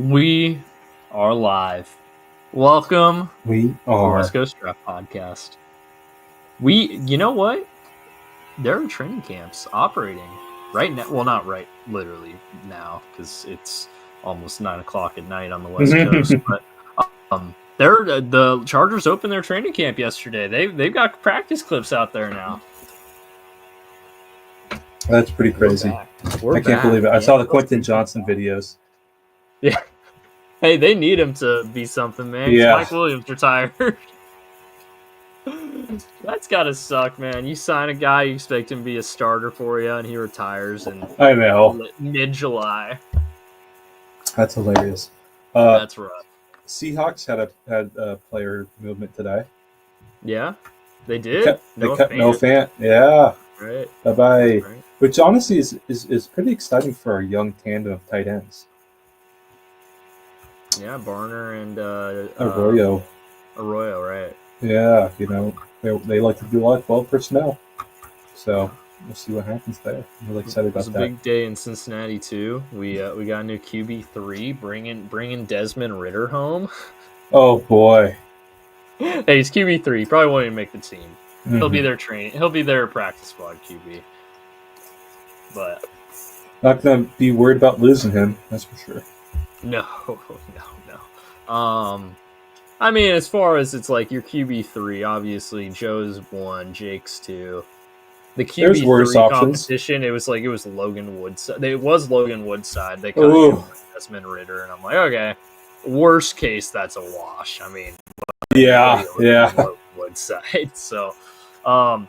We are live. Welcome We to are. West Coast Draft Podcast. You know what? There are training camps operating right now. Well, not right, literally now, because it's almost 9 o'clock at night on the West Coast. But the Chargers opened their training camp yesterday. They've got practice clips out there now. That's pretty crazy. I can't believe it. I saw the Quentin Johnson videos. Yeah. Hey, they need him to be something, man. Yeah. Mike Williams retired. That's gotta suck, man. You sign a guy, you expect him to be a starter for you, and he retires in I know. mid-July. That's hilarious. That's rough. Seahawks had a player movement today. Yeah, they did. They cut no fan. Yeah. Right. Bye-bye. Right. Which honestly is pretty exciting for a young tandem of tight ends. Yeah, Barner and Arroyo, right. Yeah, they like to do a lot of 12 personnel. So we'll see what happens there. I'm really excited about that. It was a big day in Cincinnati too. We got a new QB3, bringing Desmond Ridder home. Oh boy. Hey, he's QB3. He probably won't even make the team. Mm-hmm. He'll be their He'll be their practice squad QB. But not gonna be worried about losing him. That's for sure. No. I mean, as far as it's like your QB3, obviously Joe's 1, Jake's 2. The QB3 competition, it was Logan Woodside. It was Logan Woodside. They kind of Desmond Ridder, and I'm like, okay. Worst case, that's a wash. I mean, yeah. Logan Woodside. So,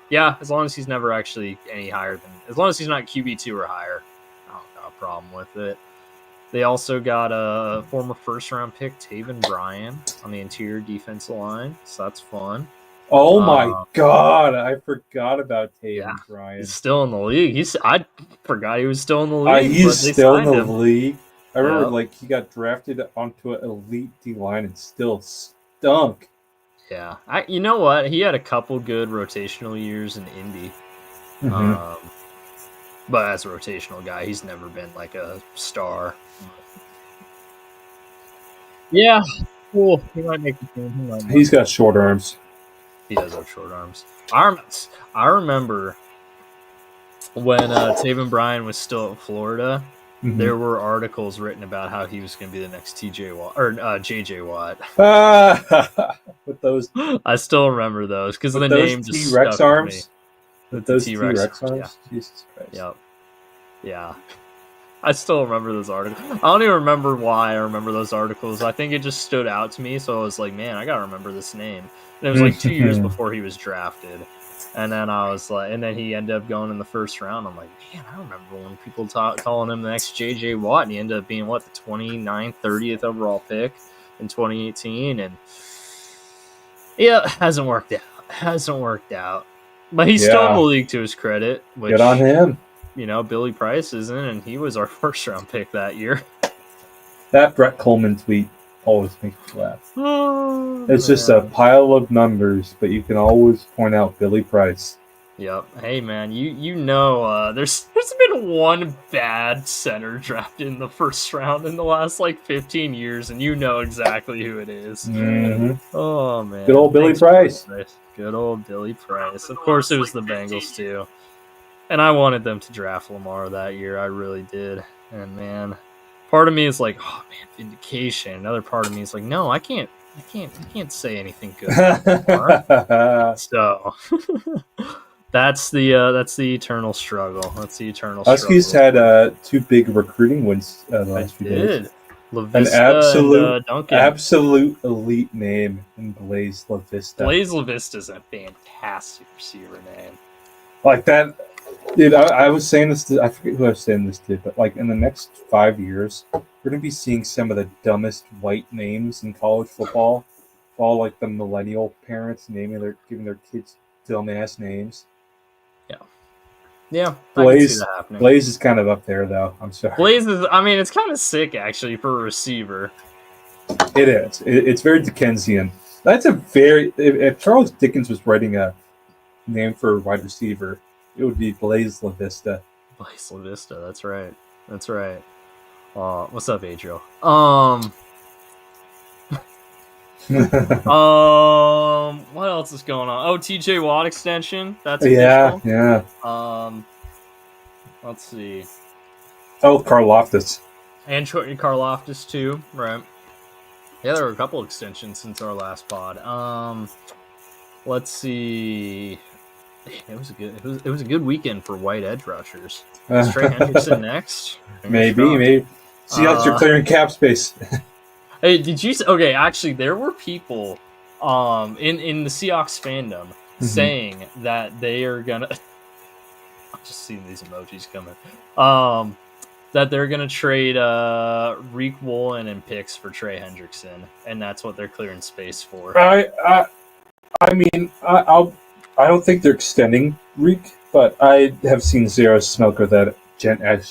yeah, as long as he's never actually any higher than, as long as he's not QB2 or higher, I don't have a problem with it. They also got a former first-round pick, Taven Bryan, on the interior defensive line, so that's fun. Oh my God! I forgot about Taven Bryan. He's still in the league. I forgot he was still in the league. He's still in the league. I remember, he got drafted onto an elite D line and still stunk. Yeah, you know what? He had a couple good rotational years in Indy. Mm-hmm. But as a rotational guy, he's never been like a star. Yeah, cool. He might make the team. He's got short arms. He does have short arms. I remember when Taven Bryan was still at Florida. Mm-hmm. There were articles written about how he was going to be the next TJ Watt or JJ Watt. With those, I still remember those because the name just T-Rex stuck arms. with me. With those T-Rex arms. Yeah. Jesus Christ. Yep. Yeah. I still remember those articles. I don't even remember why I remember those articles. I think it just stood out to me, so I was like, man, I gotta remember this name. And it was like 2 years before he was drafted. And then I was like, and then he ended up going in the first round. I'm like, man, I remember when people calling him the next JJ Watt, and he ended up being the 29th, 30th overall pick in 2018. And yeah, it hasn't worked out. But he's still in the league, to his credit. Which, good on him. Billy Price isn't, and he was our first-round pick that year. That Brett Coleman tweet always makes me laugh. It's just a pile of numbers, but you can always point out Billy Price. Yep. Hey, man, you know there's been one bad center drafted in the first round in the last 15 years, and you know exactly who it is. Mm-hmm. Oh, man. Good old Billy Price. Good old Billy Price. Of course, it was the Bengals, too. And I wanted them to draft Lamar that year. I really did. And, man, part of me is like, oh, man, vindication. Another part of me is like, no, I can't say anything good about Lamar. So that's the eternal struggle. That's the eternal struggle. Huskies had 2 big recruiting wins the last few days. An absolute elite name in Blaze LaVista. Blaze LaVista is a fantastic receiver name. Like that, dude. I was saying this. I forget who I was saying this to, but in the next 5 years, we're gonna be seeing some of the dumbest white names in college football. All the millennial parents giving their kids dumbass names. Yeah. Blaze is kind of up there, though. I'm sorry. Blaze is. I mean, it's kind of sick actually for a receiver. It is. It's very Dickensian. That's a very. If Charles Dickens was writing a name for a wide receiver, it would be Blaze LaVista. Blaze LaVista. That's right. What's up, Adriel? What else is going on? Oh, TJ Watt extension. That's official. Yeah. Let's see. Oh, Karlaftis. And Karlaftis too, right? Yeah, there were a couple extensions since our last pod. Let's see. It was a good weekend for white edge rushers. Is Trey Hendrickson next? Maybe. See how you're clearing cap space. Hey, did you? Okay, actually, there were people, in the Seahawks fandom saying that they are gonna. I'm just seeing these emojis coming. That they're gonna trade Reek Woolen and picks for Trey Hendrickson, and that's what they're clearing space for. I don't think they're extending Reek, but I have seen zero smoke of that.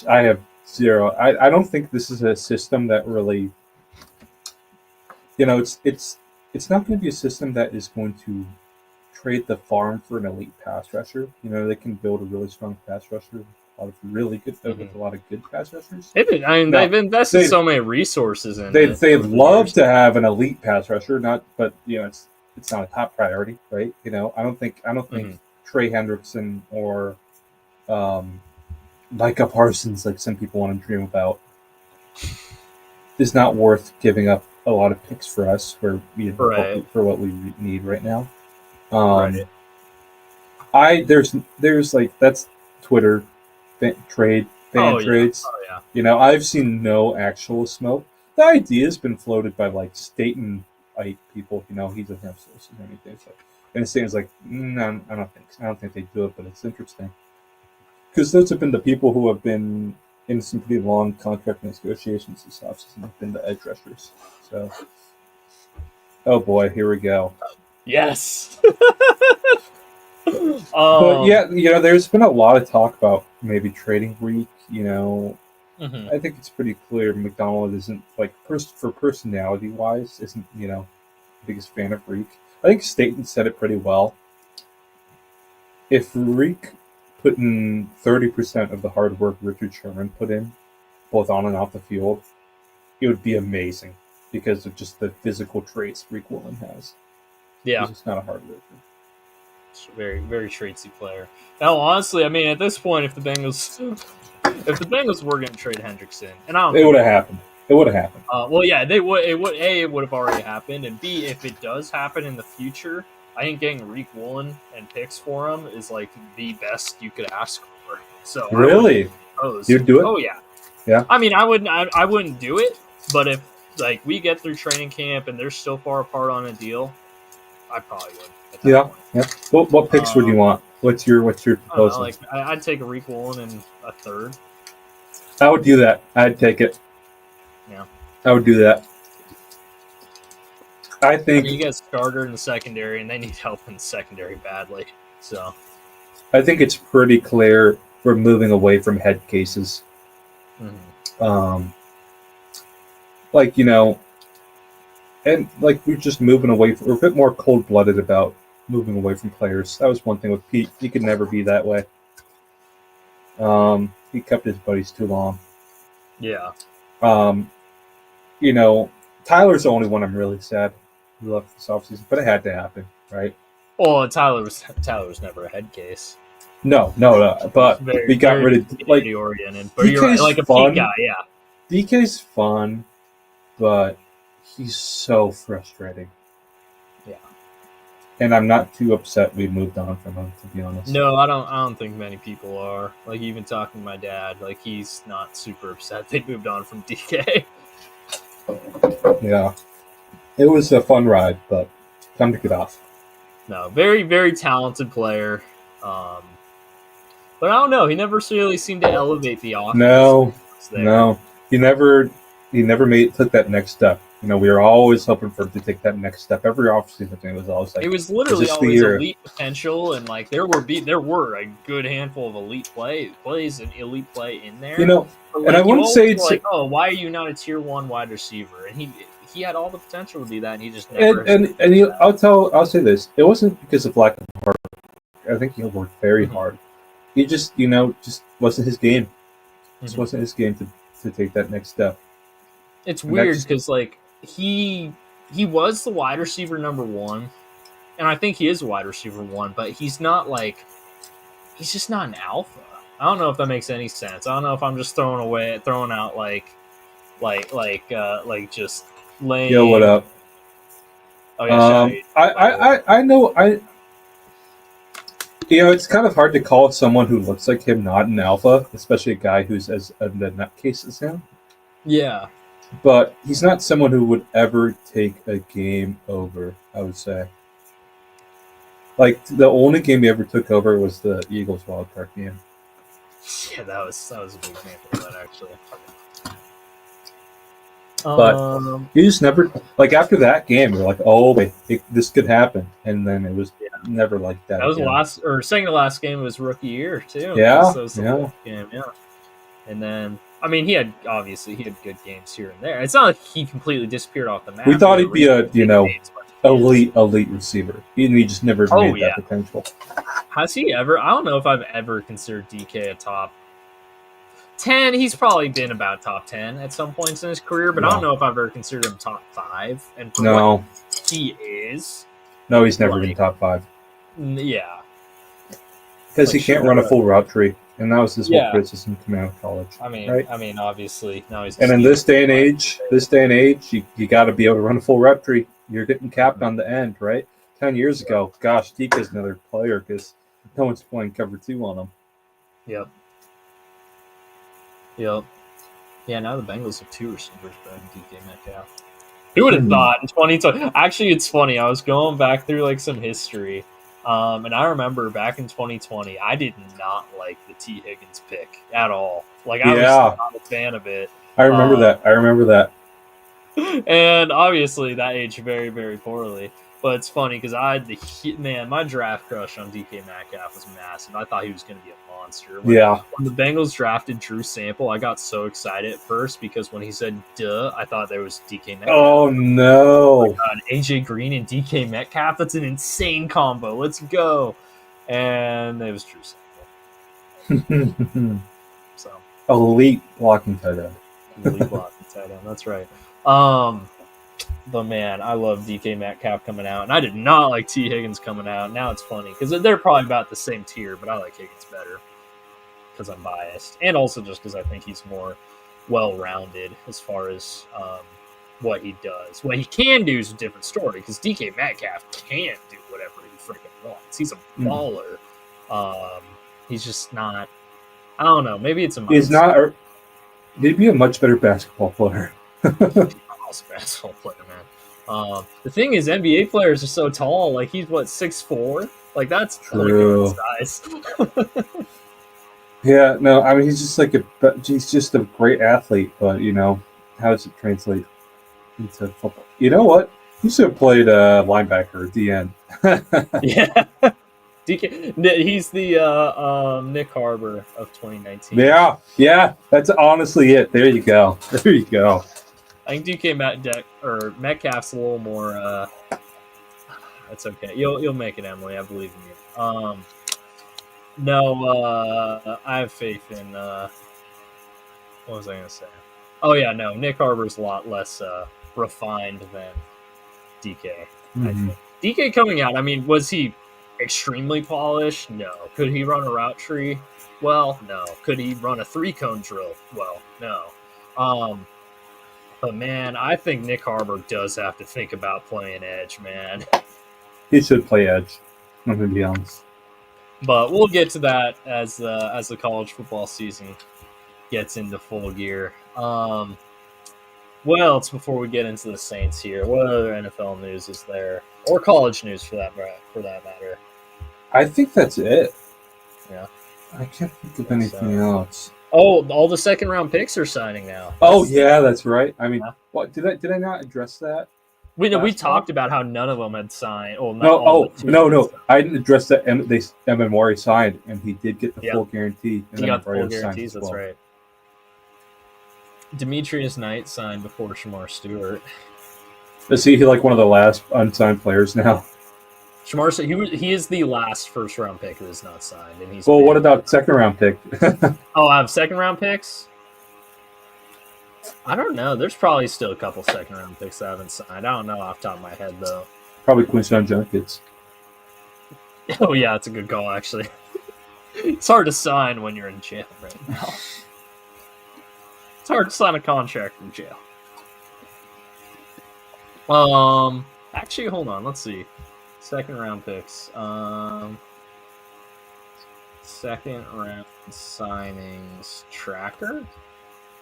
I have zero. I don't think this is a system that really. It's not going to be a system that is going to trade the farm for an elite pass rusher. They can build a really strong pass rusher with a lot of good pass rushers. They've invested so many resources in it. They'd love to have an elite pass rusher, but it's not a top priority, right? I don't think Trey Hendrickson or Micah Parsons, like some people want to dream about, is not worth giving up a lot of picks for us for what we need right now. There's like that's Twitter fan trades. Oh, yeah. I've seen no actual smoke. The idea has been floated by like Staten people. He doesn't have sources or anything. So, and Staten's like, no, I don't think they do it, but it's interesting because those have been the people who have been in some pretty long contract negotiations this offseason. Have been the edge rushers. So, oh boy, here we go. Yes. But yeah, there's been a lot of talk about maybe trading Reek. I think it's pretty clear McDonald isn't like for personality wise isn't the biggest fan of Reek. I think Staten said it pretty well. If Reek put in 30% of the hard work Richard Sherman put in, both on and off the field, it would be amazing because of just the physical traits Reek Woolen has. Yeah, he's just not a hard worker. It's a very, very traitsy player. Now, honestly, I mean, at this point, if the Bengals were going to trade Hendrickson, and I don't, it would have happened. It would have happened. Well, yeah, they would. It would have already happened, and B, if it does happen in the future, I think getting Reek Woolen and picks for him is like the best you could ask for. So really, you'd do it? Oh yeah, yeah. I mean, I wouldn't do it, but if like we get through training camp and they're still far apart on a deal, I probably would. Yeah. What picks would you want? What's your proposal? I'd take a Reek Woolen and a third. I would do that. I'd take it. Yeah. I would do that. I think you get a starter in the secondary, and they need help in the secondary badly. So I think it's pretty clear we're moving away from head cases. And like we're just moving away. We're a bit more cold-blooded about moving away from players. That was one thing with Pete. He could never be that way. He kept his buddies too long. Yeah. Tyler's the only one I'm really sad he left this offseason, but it had to happen, right? Well, Tyler was never a head case. No, but we got rid of oriented. But you're right, like a Pete guy, yeah. DK's fun, but he's so frustrating. Yeah. And I'm not too upset we moved on from him, to be honest. No, I don't think many people are. Like even talking to my dad, like he's not super upset they moved on from DK. Yeah. It was a fun ride, but time to get off. No, very, very talented player. But I don't know. He never really seemed to elevate the offense. No. He never took that next step. We were always hoping for him to take that next step. Every offseason thing was always like it was literally always elite potential, and like there were a good handful of elite plays and elite play in there. But, and I wouldn't say it's like, oh, why are you not a tier 1 wide receiver? And he had all the potential to be that, and he just never. I'll say this: it wasn't because of lack of hard work. I think he worked very hard. He just wasn't his game. It wasn't his game to take that next step. It's And weird that's- because like he was the wide receiver number 1, and I think he is wide receiver 1, but he's just not an alpha. I don't know if that makes any sense. I don't know if I'm just throwing out just lame. Yo, what up? Oh yeah, I know. It's kind of hard to call someone who looks like him not an alpha, especially a guy who's as a nutcase as him. yeah. But he's not someone who would ever take a game over, I would say. Like, the only game he ever took over was the Eagles wildcard game. Yeah, that was a big example of that, actually. But you just never, like, after that game, you're like, oh, wait, this could happen. And then it was never like that. That was again. second to last game of his rookie year, too. Yeah, That was the last game, yeah. And then, I mean, he had good games here and there. It's not like he completely disappeared off the map. We thought he'd be elite receiver. He just never made that potential. Has he ever? I don't know if I've ever considered DK a top 10. He's probably been about top 10 at some points in his career, but I don't know if I've ever considered him top 5. And for what he is, no, he's never been top 5. Yeah, because he can't run a full route tree, and that was his whole criticism coming out of college. I mean, obviously now he's. And in this day and age, you got to be able to run a full route tree. You're getting capped on the end, right? 10 years ago, gosh, DK's another player because no one's playing cover 2 on him. Yep. Yeah, now the Bengals have 2 receivers better than DK Metcalf. Who would have thought in 2020? Actually, it's funny. I was going back through like some history, and I remember back in 2020, I did not like the T. Higgins pick at all. Like, I was not a fan of it. I remember that. And obviously, that aged very, very poorly. But it's funny because my draft crush on DK Metcalf was massive. I thought he was going to be a monster. When the Bengals drafted Drew Sample, I got so excited at first because when he said "duh," I thought there was DK Metcalf. Oh no! Oh my God, AJ Green and DK Metcalf. That's an insane combo. Let's go! And it was Drew Sample. So elite blocking tight end. Elite blocking tight end. That's right. But man, I love DK Metcalf coming out, and I did not like T. Higgins coming out. Now it's funny because they're probably about the same tier, but I like Higgins better because I'm biased, and also just because I think he's more well-rounded as far as what he does. What he can do is a different story because DK Metcalf can't do whatever he freaking wants. He's a baller. He's just not. I don't know. Maybe it's a. He's not. He'd be a much better basketball player. Basketball player, man. The thing is, NBA players are so tall. Like, he's 6'4". Like, that's true size. Yeah, no, I mean he's just a great athlete, but how does it translate into football? You know what? He should have played linebacker at the end. Yeah. DK, he's the Nick Harbor of 2019. Yeah, that's honestly it. There you go. I think DK Metcalf's a little more. That's okay. You'll make it, Emily. I believe in you. No, I have faith in. What was I gonna say? Oh yeah, no. Nick Harbor's a lot less refined than DK. Mm-hmm. DK coming out. I mean, was he extremely polished? No. Could he run a route tree? Well, no. Could he run a 3-cone drill? Well, no. But man, I think Nick Harbor does have to think about playing edge, man. He should play edge. I'm gonna be honest. But we'll get to that as the college football season gets into full gear. What else before we get into the Saints here? What other NFL news is there, or college news for that matter? I think that's it. Yeah, I can't think of anything else. Oh, all the second-round picks are signing now. Oh yeah, that's right. I mean, what did I not address that? We talked about how none of them had signed. Oh, no. I didn't address that. Emmanwari signed, and he did get the full guarantee. He got the full guarantees. That's right. Demetrius Knight signed before Shamar Stewart. Is he like one of the last unsigned players now? Shamar, he is the last first-round pick that is not signed, and he's. Well, what about second-round pick? I have second-round picks. I don't know. There's probably still a couple second-round picks that haven't signed. I don't know off the top of my head, though. Probably Quinshon Judkins. Oh, yeah, it's a good call, actually. It's hard to sign when you're in jail right now. It's hard to sign a contract from jail. Actually, hold on. Let's see. Second-round picks. Second-round signings tracker?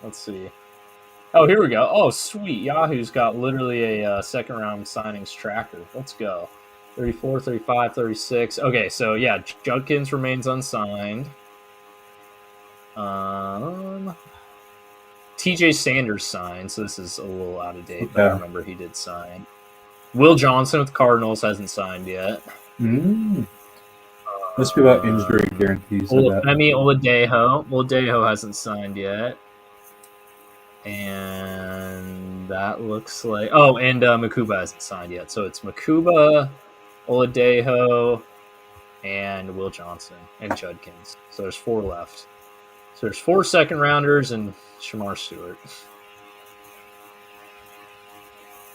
Let's see. Oh, here we go. Oh, sweet. Yahoo's got literally a second-round signings tracker. Let's go. 34, 35, 36. Okay, so yeah, Judkins remains unsigned. TJ Sanders signed, so this is a little out of date, but I remember he did sign. Will Johnson with Cardinals hasn't signed yet. Must be about injury guarantees. Oladejo hasn't signed yet. And that looks like... Oh, and Makuba hasn't signed yet. So it's Makuba, Oladejo, and Will Johnson, and Judkins. So there's 4 left. So there's 4 second-rounders and Shamar Stewart.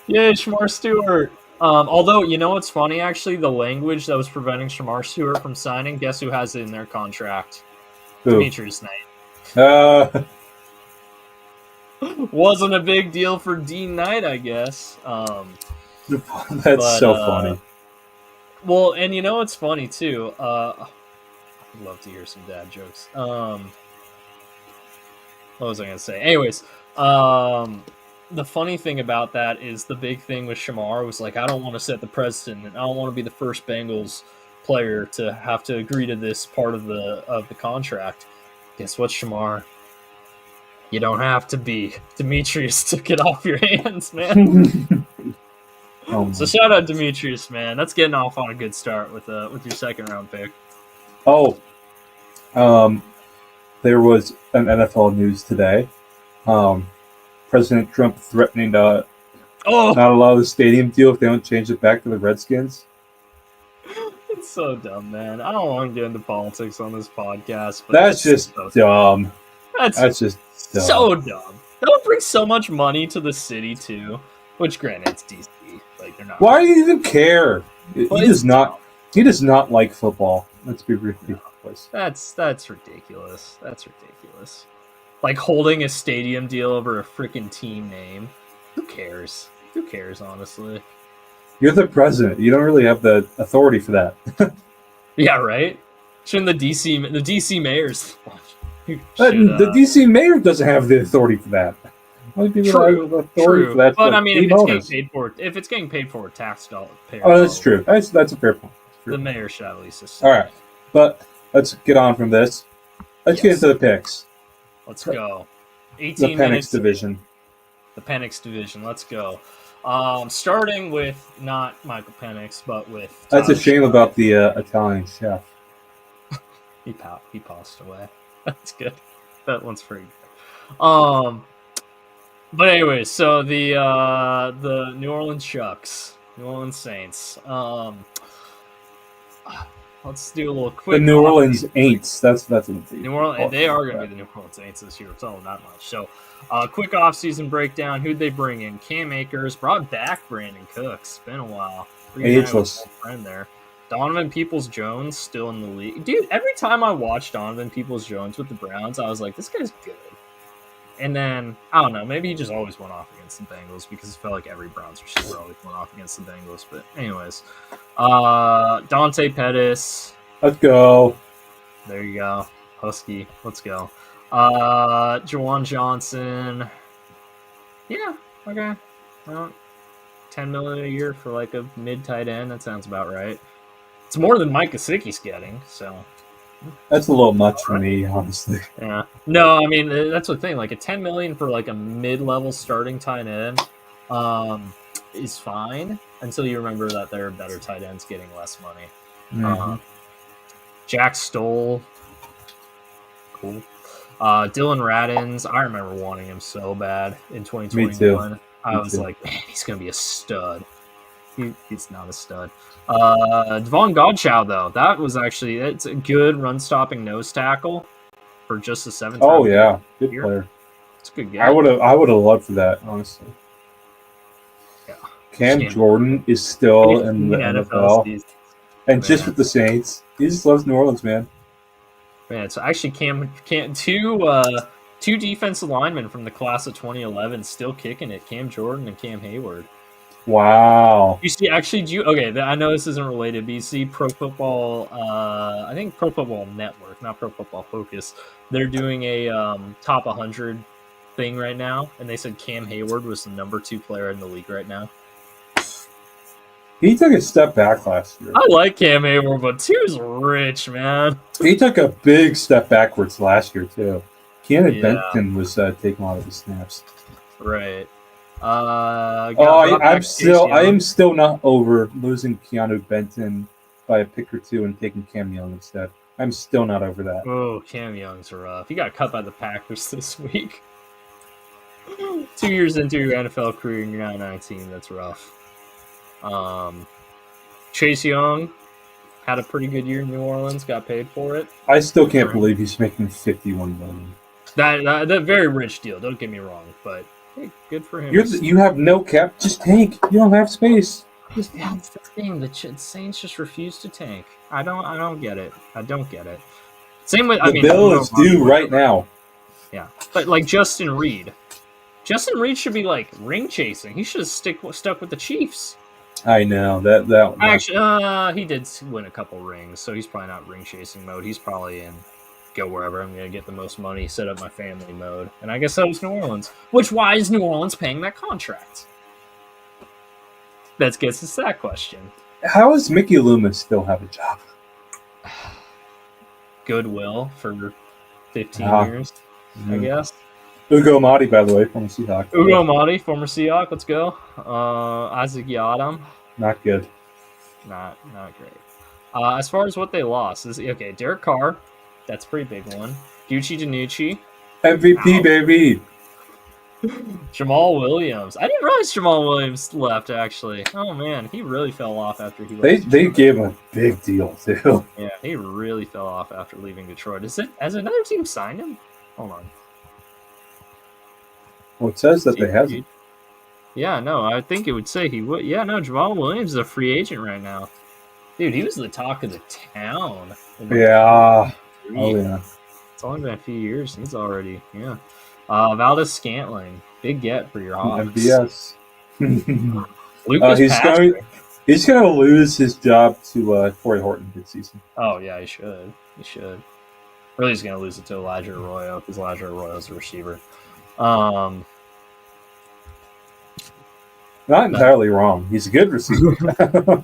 Yay, Shamar Stewart! Although, you know what's funny, actually? The language that was preventing Shamar Stewart from signing, guess who has it in their contract? Who? Demetrius Knight. Wasn't a big deal for Dean Knight, I guess. That's so funny. Well, and you know what's funny, too? I'd love to hear some dad jokes. What was I going to say? Anyways, the funny thing about that is the big thing with Shamar was like, I don't want to set the precedent, and I don't want to be the first Bengals player to have to agree to this part of the contract. Guess what, Shamar? You don't have to be. Demetrius took it off your hands, man. So shout out Demetrius, man. That's getting off on a good start with your second round pick. Oh, there was an NFL news today. President Trump threatening to not allow the stadium deal if they don't change it back to the Redskins. It's so dumb, man. I don't want to get into politics on this podcast, but that's just so dumb. That's just dumb. So dumb. They'll bring so much money to the city too. Which, granted, it's DC. Like they're not. Why do you even care? He does not. He does not like football. Let's be ridiculous. That's ridiculous. That's ridiculous. Like holding a stadium deal over a freaking team name. Who cares? Who cares, honestly? You're the president. You don't really have the authority for that. Yeah, right. Shouldn't the DC mayors? The DC mayor doesn't have the authority for that. True. For that, but I mean, if it's getting paid for with tax dollar. Oh, that's true. That's a fair point. The mayor should at least. All right, but let's get on from this. Let's get into the picks. Let's go. 18 the minutes. Division. The Penix division. Let's go. Starting with not Michael Penix, but with. That's a shame about the Italian chef. He passed away. That's good. That one's pretty good. But anyway, so the New Orleans Shucks, New Orleans Saints. Let's do a little quick. The New Orleans Aints. That's what New Orleans. They are going to be the New Orleans Saints this year. It's all that much. So, quick offseason breakdown. Who'd they bring in? Cam Akers brought back Brandon Cooks. Been a while. Ageless friend there. Donovan Peoples-Jones still in the league. Dude, every time I watch Donovan Peoples-Jones with the Browns, I was like, this guy's good. And then, I don't know, maybe he just always went off against the Bengals because it felt like every Browns receiver always went off against the Bengals. But anyways, Dante Pettis. Let's go. There you go. Husky. Let's go. Juwan Johnson. Yeah, okay. Well, $10 million a year for like a mid-tight end. That sounds about right. It's more than Mike Gesicki's getting, so... That's a little much for me, honestly. Yeah. No, I mean, that's the thing. Like, a $10 million for, like, a mid-level starting tight end is fine until you remember that there are better tight ends getting less money. Mm-hmm. Jack Stoll. Cool. Dylan Radins. I remember wanting him so bad in 2021. Me too. I was like, man, he's going to be a stud. He's not a stud. Devon Godchow, though, that was actually it's a good run-stopping nose tackle for just a 7th. Oh yeah, good player. It's a good game. I would have loved for that, honestly. Yeah. Cam Jordan is still in the NFL, season. and just with the Saints, he just loves New Orleans, man. Man, so actually, two defensive linemen from the class of 2011 still kicking it. Cam Jordan and Cam Hayward. Wow. You see, actually, I know this isn't related, but you see Pro Football, I think Pro Football Network, not Pro Football Focus, they're doing a top 100 thing right now, and they said Cam Hayward was the number 2 player in the league right now. He took a step back last year. I like Cam Hayward, but 2's rich, man. He took a big step backwards last year, too. Keanu Benton was taking a lot of the snaps. Right. I am still not over losing Keanu Benton by a pick or 2 and taking Cam Young instead. I'm still not over that. Oh, Cam Young's rough. He got cut by the Packers this week. 2 years into your NFL career and you're not 19. That's rough. Chase Young had a pretty good year in New Orleans. Got paid for it. I still can't believe he's making $51 million. That very rich deal. Don't get me wrong, but hey, good for him. You have no cap. Just tank. You don't have space. That's the thing. The Saints just refuse to tank. I don't get it. I don't get it. Same with the bill is due right now. Yeah, but like Justin Reed. Justin Reed should be like ring chasing. He should have stuck with the Chiefs. I know that actually he did win a couple rings, so he's probably not ring chasing mode. He's probably in go wherever I'm gonna get the most money, set up my family mode. And I guess that was New Orleans. Why is New Orleans paying that contract? That gets us that question. How does Mickey Loomis still have a job? Goodwill for 15 years, I guess. Ugo Amadi, by the way, former Seahawk. Ugo Amadi, former Seahawk. Let's go. Isaac Yiadom. Not good. Not great. As far as what they lost, Derek Carr. That's a pretty big one. Gucci DiNucci. MVP, baby. Jamal Williams. I didn't realize Jamal Williams left, actually. Oh, man. He really fell off after he left. They gave him a big deal, too. Yeah, he really fell off after leaving Detroit. Has another team signed him? Hold on. Well, it says that they haven't. Yeah, no, I think it would say he would. Yeah, no, Jamal Williams is a free agent right now. Dude, he was the talk of the town. Yeah. Oh, yeah. It's only been a few years. He's already, yeah. Valdez Scantling. Big get for your Hawks. MBS. Lucas he's going to lose his job to Corey Horton this season. Oh, yeah, he should. Really, he's going to lose it to Elijah Arroyo because Elijah Arroyo is a receiver. Not entirely wrong. He's a good receiver.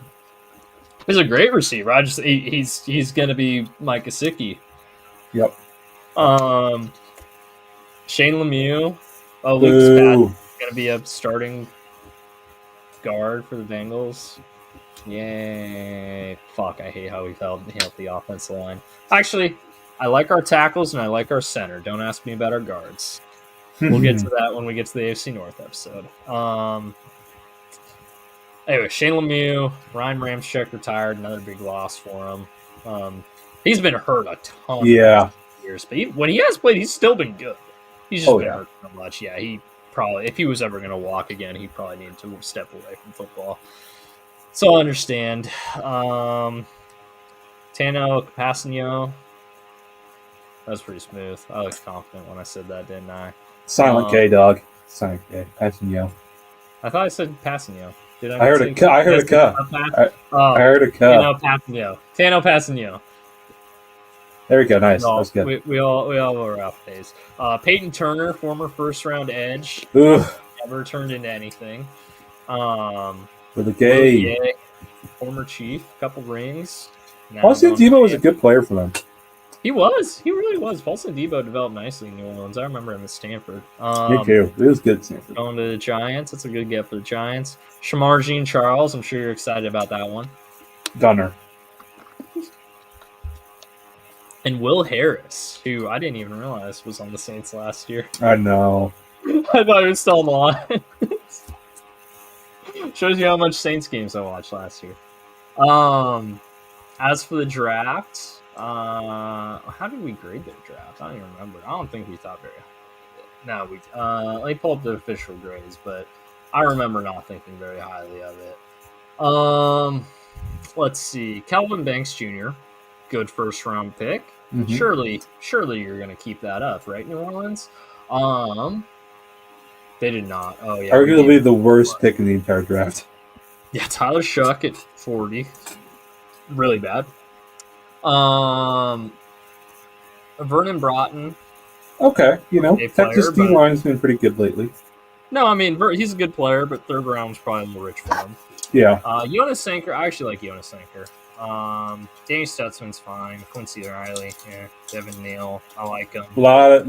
He's a great receiver. He's going to be Mike Gesicki. Yep. Shane Lemieux. Oh, Luke's going to be a starting guard for the Bengals. Yay. Fuck, I hate how we held the offensive line. Actually, I like our tackles and I like our center. Don't ask me about our guards. We'll get to that when we get to the AFC North episode. Anyway, Shane Lemieux, Ryan Ramczyk retired, another big loss for him. He's been hurt a ton. Yeah. Years, but when he has played, he's still been good. He's just been hurt so much. Yeah, he probably, if he was ever going to walk again, he probably needed to step away from football. So I understand. Tano Capasino. That was pretty smooth. I was confident when I said that, didn't I? Silent K, dog. Silent K. Passinio. I thought I said Passinio. Did I? I heard a K. I heard a K. I heard a K. Tano Passinio. There we go. Nice. That's good. We all were off days. Peyton Turner, former first-round edge. Ugh. Never turned into anything. For the K. Former Chief, couple rings. Paulson Debo was a good player for them. He was. He really was. Paulson Debo developed nicely in New Orleans. I remember him at Stanford. Me too. It was good Stanford. Going to the Giants. That's a good get for the Giants. Shamar Jean-Charles. I'm sure you're excited about that one. Gunner. And Will Harris, who I didn't even realize was on the Saints last year. I know. I thought he was still on the line. Shows you how much Saints games I watched last year. As for the draft, how did we grade their draft? I don't even remember. I don't think we thought very No, let me pull up the official grades, but I remember not thinking very highly of it. Let's see. Calvin Banks Jr., good first round pick. Mhm. Surely you're gonna keep that up, right, New Orleans? They did not. Oh yeah, Arguably the worst pick in the entire draft. Yeah, Tyler Shuck at 40, really bad. Vernon Broughton. Okay, Texas D player, line has been pretty good lately. No, I mean he's a good player, but third round was probably a little rich for him. Yeah. Jonas Sanker, I actually like Jonas Sanker. Danny Stutzman's fine. Quincy Riley, yeah. Devin Neal, I like him. Lot of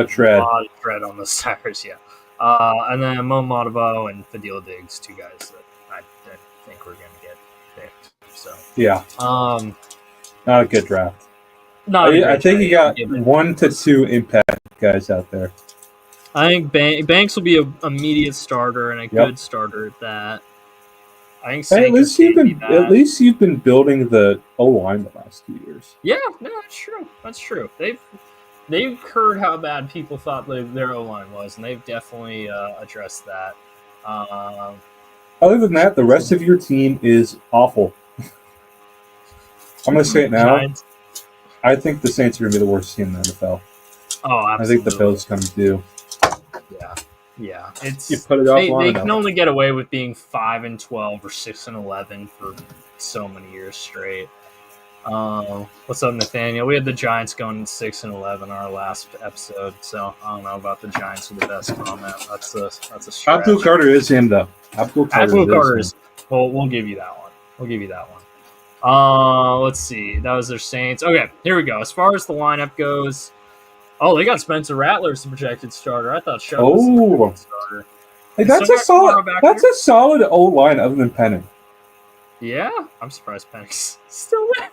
tread. A lot of tread on those tires, yeah. And then Mo Montabo and Fadil Diggs, two guys that I think we're gonna get picked. So yeah, not a good draft. I think you got 1 to 2 impact guys out there. I think Banks will be an immediate starter and a good starter at that. I think at least you've been building the O line the last 2 years. Yeah, no, that's true. They've heard how bad people thought their O line was, and they've definitely addressed that. Other than that, the rest of your team is awful. I'm going to say it now. Giants. I think the Saints are going to be the worst team in the NFL. Oh, absolutely. I think the Bills come due. Yeah. It's you put it off they can only get away with being 5-12 or 6-11 for so many years straight. What's up, Nathaniel? We had the Giants going 6-11 our last episode, so I don't know about the Giants with the best comment. That's a stretch. Abdul Carter is him though. Abdul Carter is. Well, we'll give you that one. Let's see. That was their Saints. Okay, here we go. As far as the lineup goes, they got Spencer Rattler as the projected starter. I thought Show was the projected starter. Hey, that's a solid O line other than Penning. Yeah, I'm surprised Penning's still there.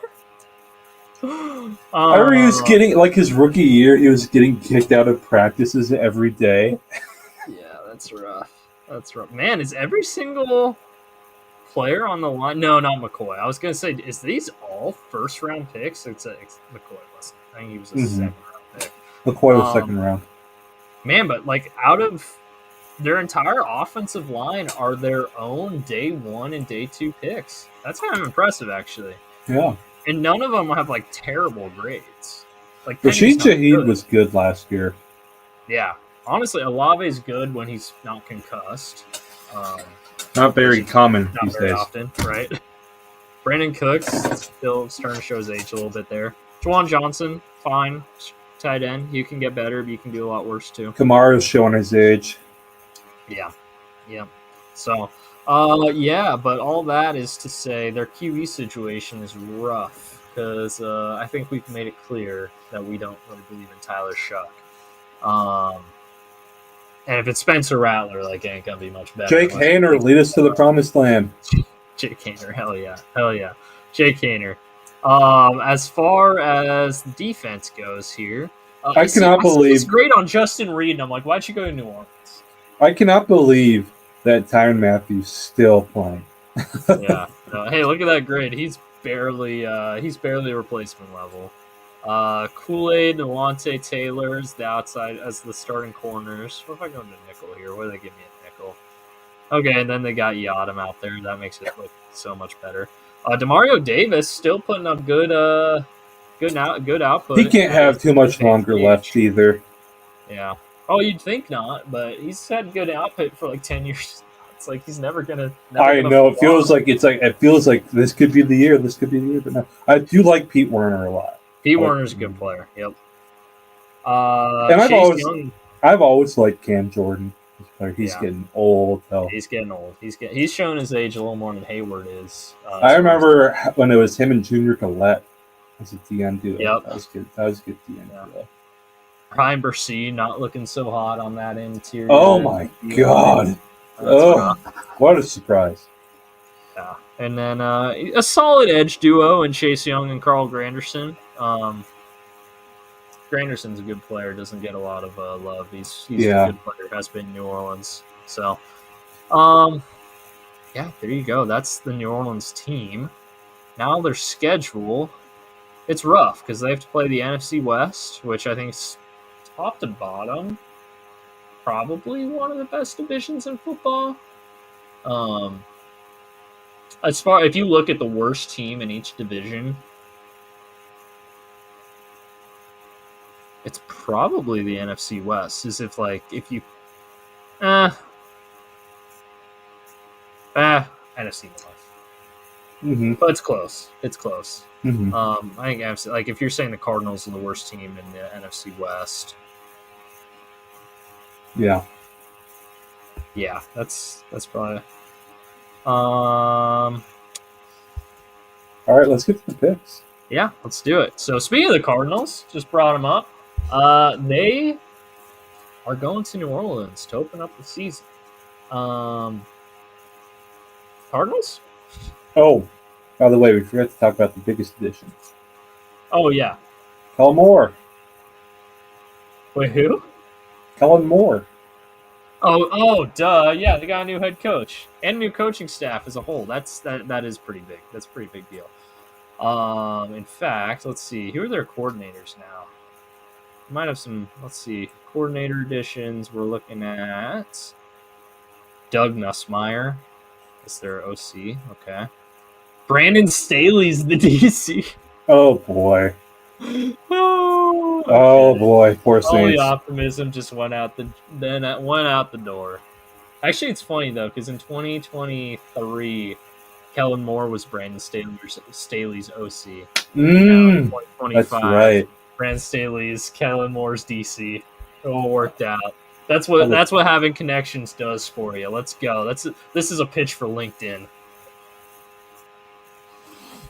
I remember he was getting, his rookie year, he was getting kicked out of practices every day. Yeah, that's rough. Man, is every single player on the line? No, not McCoy. I was going to say, is these all first-round picks? McCoy wasn't. I think he was a second-round pick. McCoy was second round. Man, but, out of their entire offensive line are their own day 1 and day 2 picks. That's kind of impressive, actually. Yeah. And none of them have terrible grades. Rashid Shaheed was good last year. Yeah, honestly, Olave's good when he's not concussed. Not very common these days. Often, right? Brandon Cooks still starting to show his age a little bit there. Juwan Johnson, fine, tight end. You can get better, but you can do a lot worse too. Kamara's showing his age. Yeah. So. But all that is to say their QE situation is rough because I think we've made it clear that we don't really believe in Tyler Shuck. And if it's Spencer Rattler, ain't gonna be much better. Jake Haener, lead us to the promised land. Jake Haener, hell yeah. Jake Haener. As far as the defense goes here, I cannot believe it's great on Justin Reed, and I'm like, why'd you go to New Orleans? I cannot believe that Tyrann Mathieu's still playing. Yeah. Hey, look at that grade. He's barely replacement level. Kool-Aid, Delonte Taylor's the outside as the starting corners. What if I go into nickel here? What do they give me a nickel? Okay, and then they got Yadam out there. That makes it look so much better. Demario Davis still putting up good output. He can't have too much longer left either. Yeah. Oh, you'd think not, but he's had good output for 10 years. It's he's never gonna. I know it feels like this could be the year. But no, I do like Pete Werner a lot. Pete Werner's a good player. Yep. And I've always liked Cam Jordan. He's getting old though. He's getting old. He's showing his age a little more than Hayward is. I remember when it was him and Junior Collette as a DN duo. Yep. That was good DN duo. Prime Bercy not looking so hot on that interior. Oh my god! What a surprise! Yeah, and then a solid edge duo in Chase Young and Carl Granderson. Granderson's a good player. Doesn't get a lot of love. He's a good player. Has been in New Orleans. So, there you go. That's the New Orleans team. Now their schedule. It's rough because they have to play the NFC West, which I think is top to bottom. probably one of the best divisions in football. If you look at the worst team in each division, it's probably the NFC West. NFC North. Mm-hmm. But it's close. It's close. Mm-hmm. I think like if you're saying the Cardinals are the worst team in the NFC West, Yeah. That's probably. All right, let's get to the picks. Yeah, let's do it. So speaking of the Cardinals, just brought them up. They are going to New Orleans to open up the season. Cardinals? Oh, by the way, we forgot to talk about the biggest addition. Oh yeah. Kellen Moore. Wait, who? Kellen Moore. Oh, duh. Yeah, they got a new head coach and new coaching staff as a whole. That is pretty big. That's a pretty big deal. In fact, let's see. Who are their coordinators now? Might have some. Let's see. Coordinator additions. We're looking at Doug Nussmeier. That's their OC. Okay. Brandon Staley's the DC. Oh boy. Oh boy, poor Saints. All the optimism just went out the door. Actually, it's funny though because in 2023, Kellen Moore was Brandon Staley's OC. Now, 2025, that's right. Brandon Staley's Kellen Moore's DC. It all worked out. That's what having connections does for you. Let's go. This is a pitch for LinkedIn.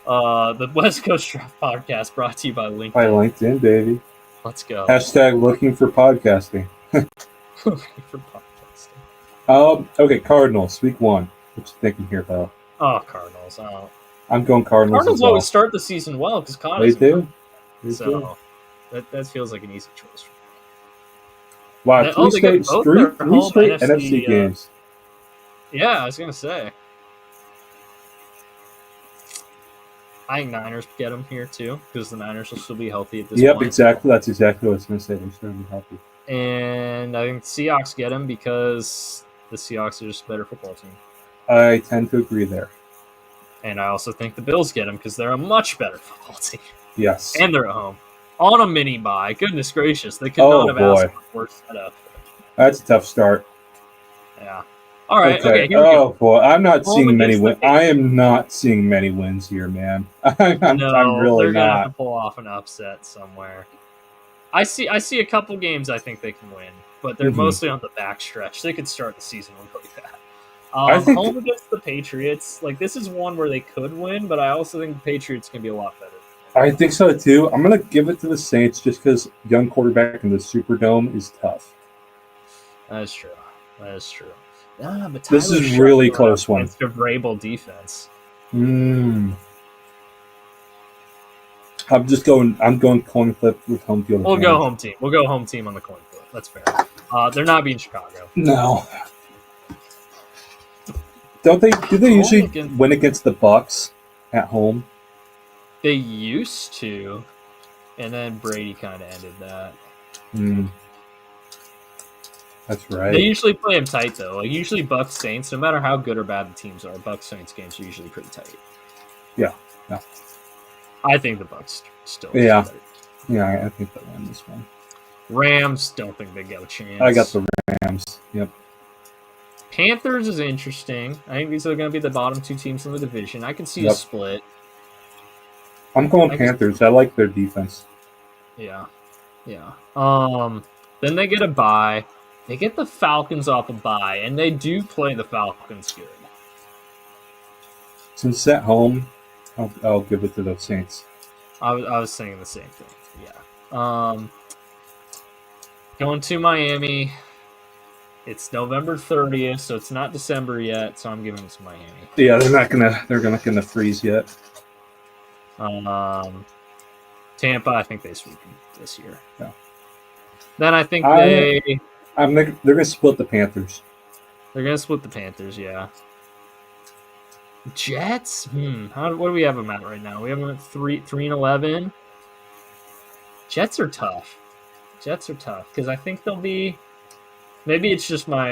The West Coast Draft Podcast brought to you by LinkedIn. By LinkedIn, baby. Let's go. # looking for podcasting. Looking for podcasting. Okay, Cardinals, week 1. What you thinking here, pal? Oh, Cardinals. Oh. I'm going Cardinals. Cardinals always start the season well because Connor's They do. So that feels like an easy choice for me. Wow, three straight NFC games. Yeah, I was gonna say. I think Niners get them here too because the Niners will still be healthy at this point. Yep, exactly. That's exactly what I was going to say. They're still going to be healthy. And I think the Seahawks get them because the Seahawks are just a better football team. I tend to agree there. And I also think the Bills get them because they're a much better football team. Yes. And they're at home. On a mini bye. Goodness gracious. They could not have asked for a worse setup. That's a tough start. Yeah. All right. Okay. Here we go. Boy, I'm not seeing many wins. I am not seeing many wins here, man. I'm really they're gonna have not. to pull off an upset somewhere. I see a couple games I think they can win, but they're mostly on the backstretch. They could start the season really bad. Home against the Patriots, like this is one where they could win, but I also think the Patriots can be a lot better. I think so too. I'm gonna give it to the Saints just because young quarterback in the Superdome is tough. That is true. But this is really close one. Against a Vrabel defense. I'm going coin flip with home field. We'll go home team. We'll go home team on the coin flip. That's fair. They're not being Chicago. No. Do they usually win against the Bucs at home? They used to, and then Brady kind of ended that. That's right. They usually play them tight, though. Like usually Bucs Saints, no matter how good or bad the teams are, Bucs Saints games are usually pretty tight. Yeah. I think the Bucs still. Yeah. Yeah, I think they win this one. Rams, don't think they got a chance. I got the Rams. Yep. Panthers is interesting. I think these are going to be the bottom two teams in the division. I can see a split. I'm going Panthers. I like their defense. Yeah. Then they get a bye. They get the Falcons off a bye, and they do play the Falcons good. Since at home, I'll give it to the Saints. I was saying the same thing. Yeah. Going to Miami. It's November 30th, so it's not December yet. So I'm giving it to Miami. Yeah, they're not gonna freeze yet. Tampa, I think they sweep this year. Yeah. Then I think they're gonna split the Panthers. They're gonna split the Panthers, yeah. Jets? What do we have them at right now? We have them at 3-11. Jets are tough because I think they'll be Maybe it's just my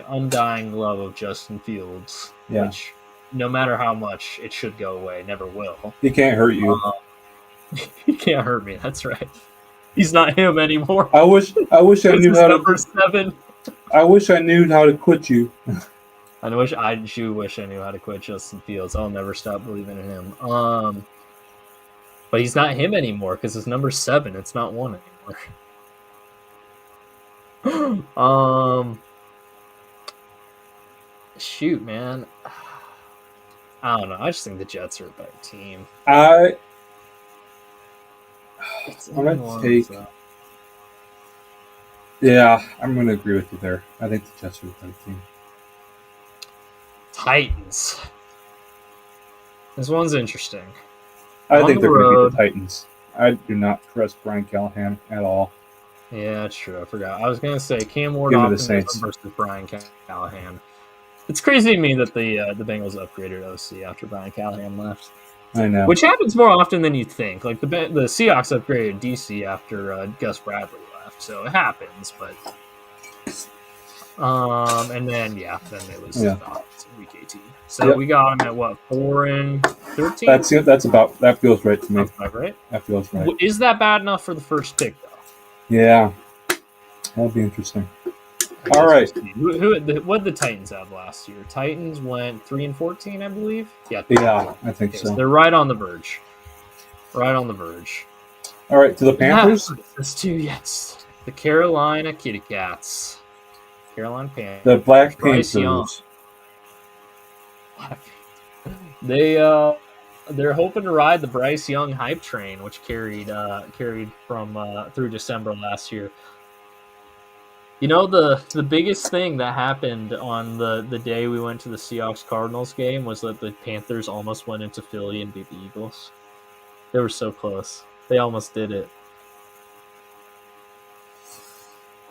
undying love of Justin Fields, Yeah. which no matter how much it should go away, never will. He can't hurt you. He can't hurt me. That's right. He's not him anymore. I wish I This knew is how number to. 7. I wish I knew how to quit you. I do wish I knew how to quit Justin Fields. I'll never stop believing in him. But he's not him anymore because it's number 7. It's not 1 anymore. Shoot, man. I don't know. I just think the Jets are a better team. I'm gonna take. Yeah, I'm gonna agree with you there. I think the Jets are a better team. Titans. This one's interesting. I think they're going to beat the Titans. I do not trust Brian Callahan at all. Yeah, that's true. I forgot. I was going to say Cam Ward optimism versus Brian Callahan. It's crazy to me that the Bengals upgraded OC after Brian Callahan left. I know. Which happens more often than you think. Like the Seahawks upgraded DC after Gus Bradley left, so it happens. But and then they lose to the Falcons in week 18. So we got them at what, 4-13? That feels right to me. That's right. That feels right. Is that bad enough for the first pick though? Yeah, that'll be interesting. All right. What did the Titans have last year? Titans went 3-14, I believe. Yeah, I think so. They're right on the verge. Right on the verge. All right, to the Panthers. That's 2, yes. The Carolina Kitty Cats. Carolina Panthers. The Black Panthers. They're hoping to ride the Bryce Young hype train, which carried from through December last year. You know, the biggest thing that happened on the day we went to the Seahawks-Cardinals game was that the Panthers almost went into Philly and beat the Eagles. They were so close. They almost did it.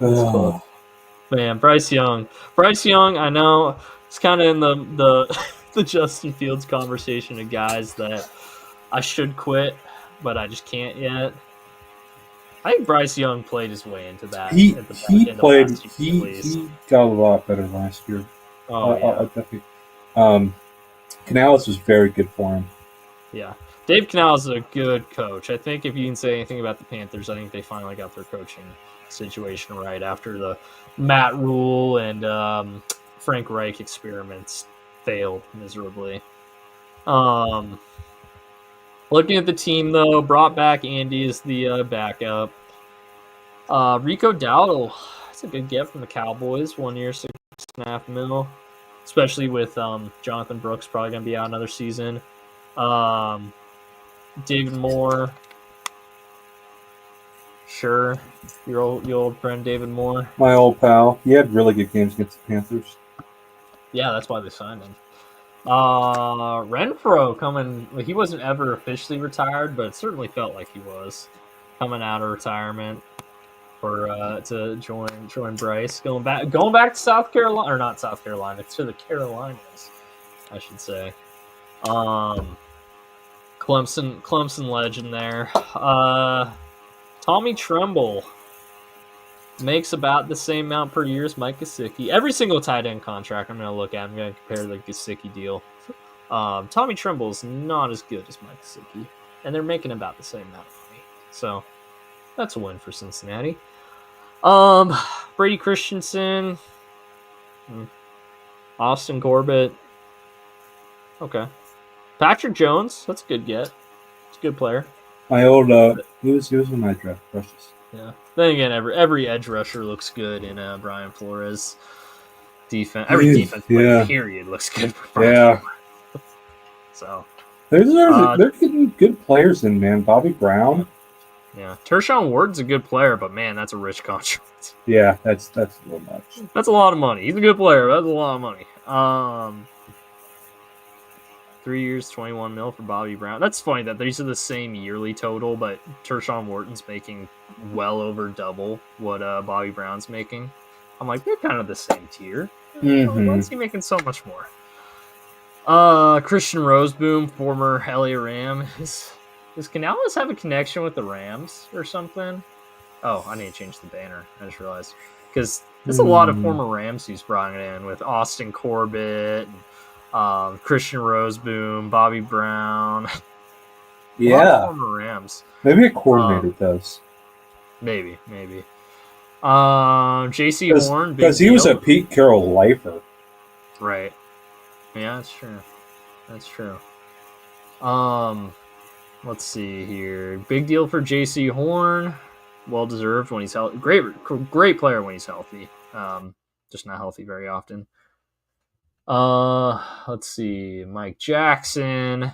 Oh. Man, Bryce Young, I know it's kind of in the Justin Fields conversation of guys that I should quit, but I just can't yet. I think Bryce Young played his way into that. He got a lot better last year. Canales was very good for him. Yeah. Dave Canales is a good coach. I think if you can say anything about the Panthers, I think they finally got their coaching situation right after the Matt Rule and Frank Reich experiments failed miserably. Looking at the team, though, brought back Andy as the backup. Rico Dowdle, that's a good get from the Cowboys. 1 year, $6.5 million. Especially with Jonathan Brooks probably going to be out another season. David Moore. Sure. Your old friend David Moore. My old pal. He had really good games against the Panthers. Yeah, that's why they signed him. Renfro coming. He wasn't ever officially retired, but it certainly felt like he was coming out of retirement to join Bryce. Going back to South Carolina, or not South Carolina, to the Carolinas, I should say. Clemson legend there. Tommy Tremble makes about the same amount per year as Mike Gesicki. Every single tight end contract I'm going to look at, I'm going to compare the Gesicki deal. Tommy Tremble is not as good as Mike Gesicki, and they're making about the same amount of money. So that's a win for Cincinnati. Brady Christensen, Austin Corbett. Okay. Patrick Jones, that's a good get. It's a good player. My old he was in my draft rushes. Yeah. Then again, every edge rusher looks good in Brian Flores defense. Every defense player, period, looks good for Brian Flores. So they're getting good players in, man. Bobby Brown. Yeah. Tershawn Ward's a good player, but man, that's a rich contract. Yeah, that's a little much. That's a lot of money. He's a good player, but that's a lot of money. 3 years, $21 million for Bobby Brown. That's funny that these are the same yearly total, but Tershawn Wharton's making well over double what Bobby Brown's making. I'm like, they're kind of the same tier. Mm-hmm. Why is he making so much more? Christian Roseboom, former LA Ram. Does Canales have a connection with the Rams or something? Oh, I need to change the banner. I just realized. Because There's a lot of former Rams he's brought in with Austin Corbett, and, Christian Roseboom, Bobby Brown. A lot of former Rams. Maybe a coordinator does. Maybe. J.C. Horn, because he was a Pete Carroll lifer. Right. Yeah, that's true. Let's see here. Big deal for J.C. Horn. Well deserved when he's healthy. Great player when he's healthy. Just not healthy very often. Let's see. Mike Jackson,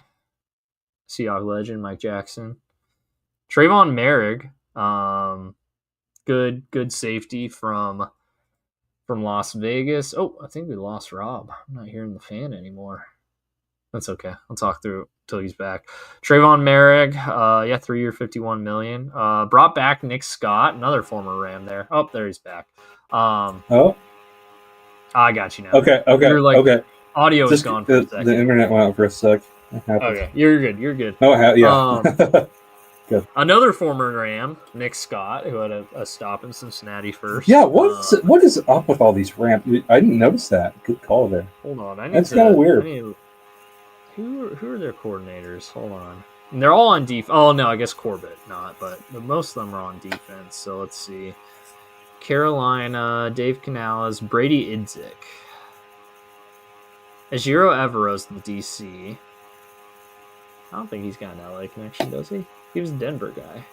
Seahawks legend Mike Jackson. Trayvon Merrick, good safety from Las Vegas. Oh, I think we lost Rob. I'm not hearing the fan anymore. That's okay. I'll talk through till he's back. Trayvon Merrick, 3-year, $51 million. Brought back Nick Scott, another former Ram there. Oh, there he's back. I got you now. Okay. Okay. Audio is gone for a second. The internet went out for a sec. Okay, you're good. Oh, yeah. Good. Another former Ram, Nick Scott, who had a stop in Cincinnati first. Yeah, what is up with all these Rams? I didn't notice that. Good call there. Hold on, that's kind of weird. Who are their coordinators? Hold on. And they're all on defense. Oh no, I guess Corbett not, but most of them are on defense. So let's see. Carolina, Dave Canales, Brady Idzik, Ejiro Evero's in DC. I don't think he's got an LA connection, does he? He was a Denver guy.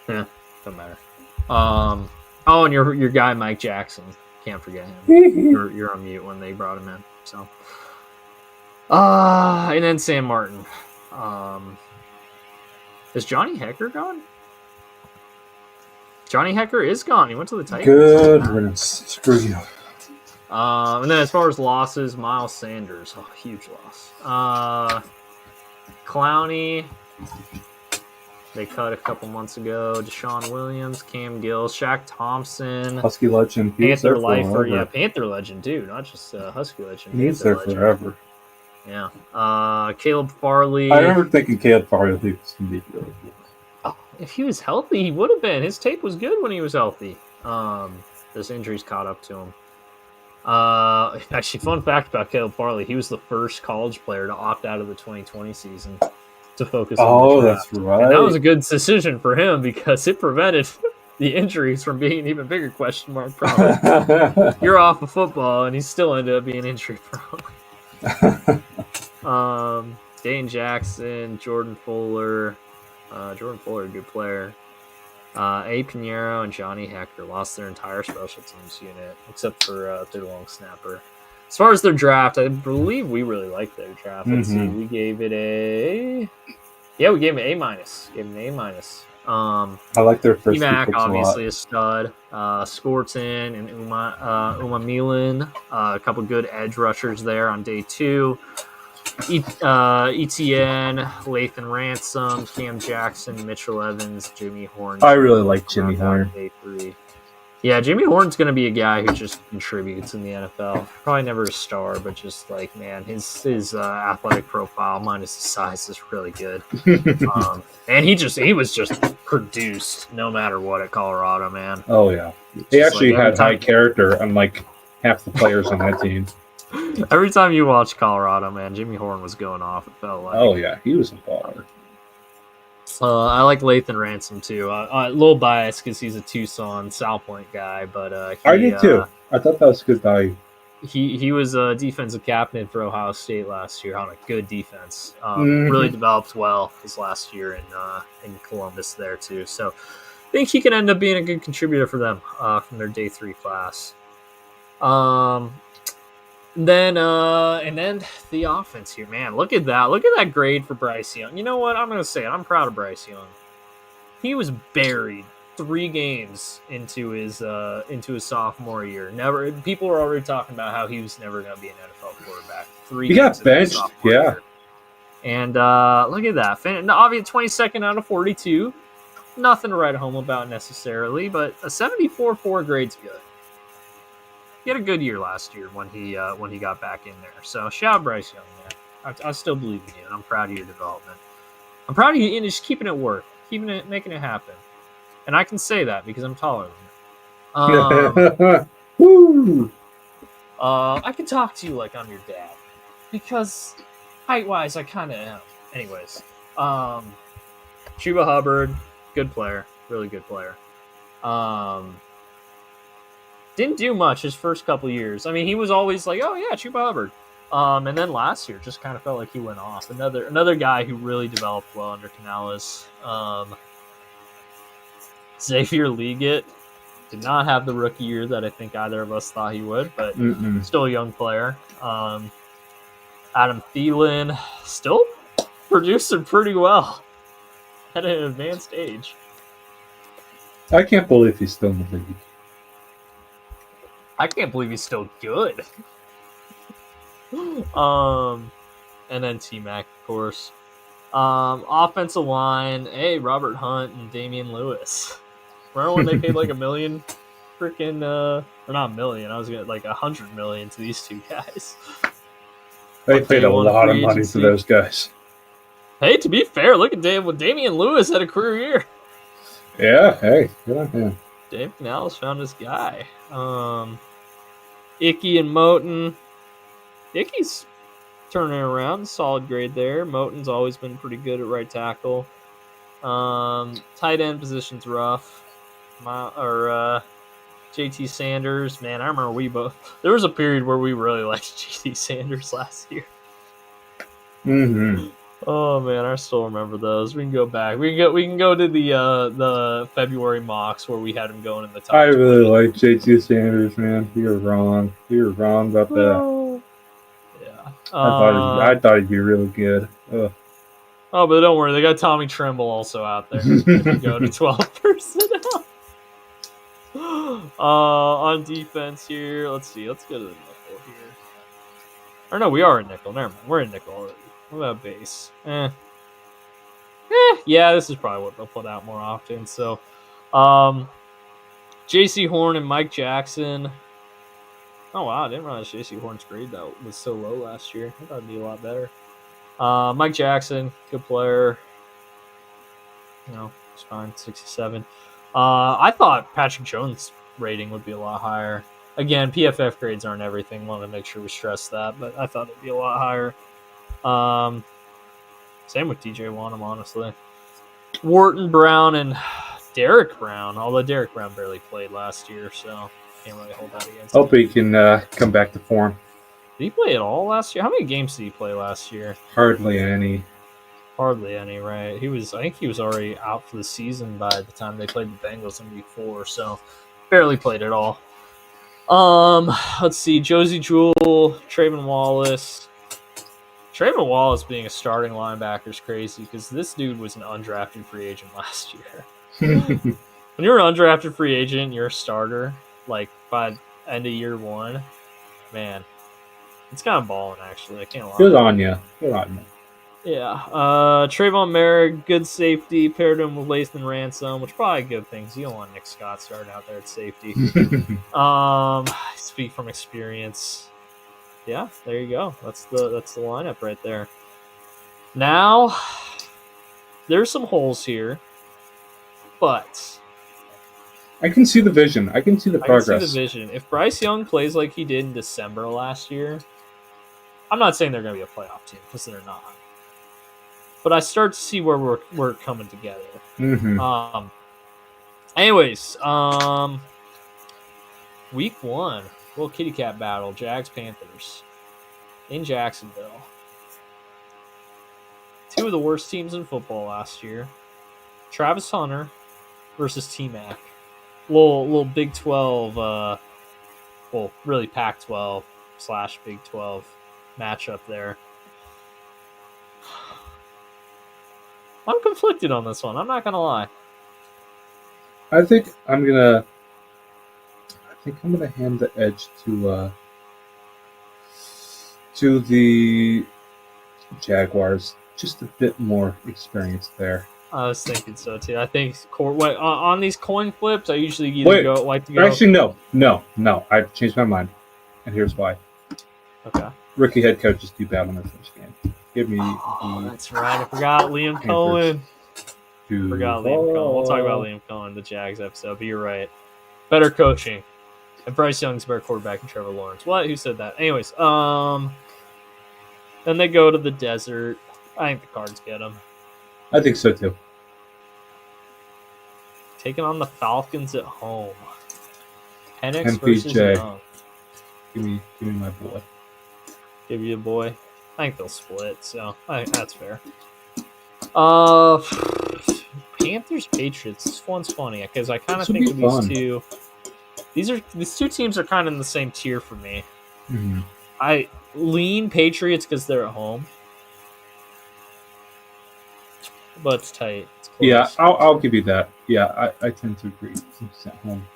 Yeah, don't matter. And your guy Mike Jackson, can't forget him. You're on mute when they brought him in. So, and then Sam Martin. Is Johnny Hecker gone? Johnny Hecker is gone. He went to the Titans. Good riddance. Screw you. And then as far as losses, Miles Sanders, huge loss. Clowney, they cut a couple months ago. Deshaun Williams, Cam Gill, Shaq Thompson, Husky legend, Panther lifer, Panther legend too, not just Husky legend. He was there forever. Yeah. Caleb Farley. I remember thinking Caleb Farley was going to be really good. Oh, if he was healthy, he would have been. His tape was good when he was healthy. This injury's caught up to him. Actually, fun fact about Caleb Farley, he was the first college player to opt out of the 2020 season to focus on the draft. That's right. And that was a good decision for him because it prevented the injuries from being an even bigger question mark problem. You're off of football, and he still ended up being injury prone. Dane Jackson, Jordan Fuller. Jordan Fuller, a good player. A. Pinheiro and Johnny Hecker lost their entire special teams unit, except for their long snapper. As far as their draft, I believe we really liked their draft. Let's see, we gave it A. Yeah, we gave it an A-. I like their first Emac, obviously a stud. Scorton and Uma Milan, a couple good edge rushers there on day 2. ETN, Lathan Ransom, Cam Jackson, Mitchell Evans, Jimmy Horn. I really like Jimmy Horn. Day 3. Yeah, Jimmy Horn's going to be a guy who just contributes in the NFL. Probably never a star, but just like, man, his athletic profile minus his size is really good. And he was just produced no matter what at Colorado, man. Oh yeah, he actually had high character, unlike half the players on that team. Every time you watch Colorado, man, Jimmy Horn was going off. It felt like. Oh yeah, he was a baller. I like Lathan Ransom too. A little biased because he's a Tucson South Point guy, but I did too. I thought that was a good value. He was a defensive captain for Ohio State last year on a good defense. Really developed well his last year in Columbus there too. So I think he can end up being a good contributor for them from their day 3 class. And then the offense here, man. Look at that. Look at that grade for Bryce Young. You know what? I'm going to say it. I'm proud of Bryce Young. He was buried 3 games into his sophomore year. People were already talking about how he was never going to be an NFL quarterback. 3 he games got benched, yeah. Year. And look at that. Obviously, 22nd out of 42. Nothing to write home about necessarily, but a 74.4 grade's good. He had a good year last year when he got back in there. So shout out Bryce Young, man. I still believe in you, and I'm proud of your development. I'm proud of you in just keeping it work, making it happen. And I can say that because I'm taller than Woo! I can talk to you like I'm your dad, because height-wise, I kind of am. Anyways, Chuba Hubbard, good player, really good player. Didn't do much his first couple years. I mean, he was always like, oh yeah, Chuba Hubbard. And then last year, just kind of felt like he went off. Another guy who really developed well under Canales. Xavier Leggett did not have the rookie year that I think either of us thought he would, but still a young player. Adam Thielen still producing pretty well at an advanced age. I can't believe he's still in the league. I can't believe he's still good. And then T-Mac, of course. Offensive line, hey, Robert Hunt and Damian Lewis. Remember when they paid like $1 million freaking or not $1 million, I was gonna like $100 million to these two guys. They paid a lot of money for those guys. Hey, to be fair, look at Damian Lewis had a career year. Yeah, hey, good on him. Dave Canales found his guy. Icky and Moten. Icky's turning around, solid grade there. Moten's always been pretty good at right tackle. Tight end position's rough. JT Sanders, man, I remember there was a period where we really liked JT Sanders last year. Oh man, I still remember those. We can go back. We can go to the February mocks where we had him going in the top. I really like JT Sanders, man. You were wrong. You were wrong about that. Yeah. I thought he'd be really good. Ugh. Oh, but don't worry, they got Tommy Tremble also out there. If you go to 12 personnel. On defense here, let's see. Let's go to the nickel here. Or no, we are in nickel. Never mind. We're in nickel already. What about base? Yeah, this is probably what they'll put out more often. So, J.C. Horn and Mike Jackson. Oh, wow. I didn't realize J.C. Horn's grade that was so low last year. I thought it'd be a lot better. Mike Jackson, good player. You know, it's fine. 67. I thought Patrick Jones' rating would be a lot higher. Again, PFF grades aren't everything. Want to make sure we stress that, but I thought it'd be a lot higher. Same with TJ Wanham, honestly. Wharton Brown and Derek Brown, although Derek Brown barely played last year, so can't really hold that against him. Hope he can come back to form. Did he play at all last year? How many games did he play last year? Hardly any. Hardly any, right? I think he was already out for the season by the time they played the Bengals in week 4, so barely played at all. Let's see. Josie Jewell, Trayvon Wallace. Trayvon Wallace being a starting linebacker is crazy because this dude was an undrafted free agent last year. When you're an undrafted free agent, you're a starter, like by end of year 1, man, it's kind of balling, actually. I can't lie. Good on you. Good on you. Yeah. Trayvon Merrick, good safety, paired him with Lathan Ransom, which probably a good thing because you don't want Nick Scott starting out there at safety. Speak from experience. Yeah, there you go. That's the lineup right there. Now, there's some holes here, but I can see the vision. I can see the progress. I can see the vision. If Bryce Young plays like he did in December last year, I'm not saying they're going to be a playoff team because they're not. But I start to see where we're coming together. Anyways, week 1, little kitty cat battle, Jags Panthers in Jacksonville. 2 of the worst teams in football last year. Travis Hunter versus T-Mac. Little Big 12, well, really Pac-12 / Big 12 matchup there. I'm conflicted on this one. I'm not gonna lie. I think I'm gonna hand the edge to the Jaguars. Just a bit more experience there. I was thinking so too. I think on these coin flips, I usually like to go. Actually, no. I've changed my mind, and here's why. Okay. Rookie head coaches do bad on their first game. Give me. That's right. I forgot Liam Cohen. We'll talk about Liam Cohen, the Jags episode, but you're right. Better coaching. And Bryce Young's better quarterback than Trevor Lawrence. What? Who said that? Anyways, then they go to the desert. I think the Cards get them. I think so too. Taking on the Falcons at home. Penix versus MPJ. Young. Give me my boy. Give you a boy. I think they'll split, so I think that's fair. Panthers Patriots. This one's funny because I kind of think of these two. These two teams are kind of in the same tier for me. Mm-hmm. I lean Patriots because they're at home, but it's tight. It's close. Yeah, I'll give you that. Yeah, I tend to agree. It's at home.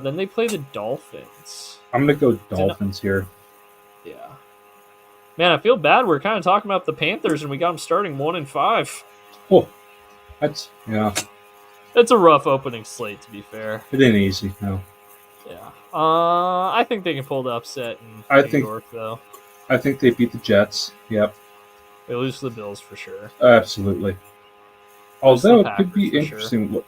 Then they play the Dolphins. I'm gonna go Dolphins here. Yeah. Man, I feel bad. We're kind of talking about the Panthers, and we got them starting 1-5. Oh, that's It's a rough opening slate, to be fair. It ain't easy, no. Yeah. I think they can pull the upset in New York, though. I think they beat the Jets. Yep. They lose to the Bills for sure. Absolutely. Although it could be interesting.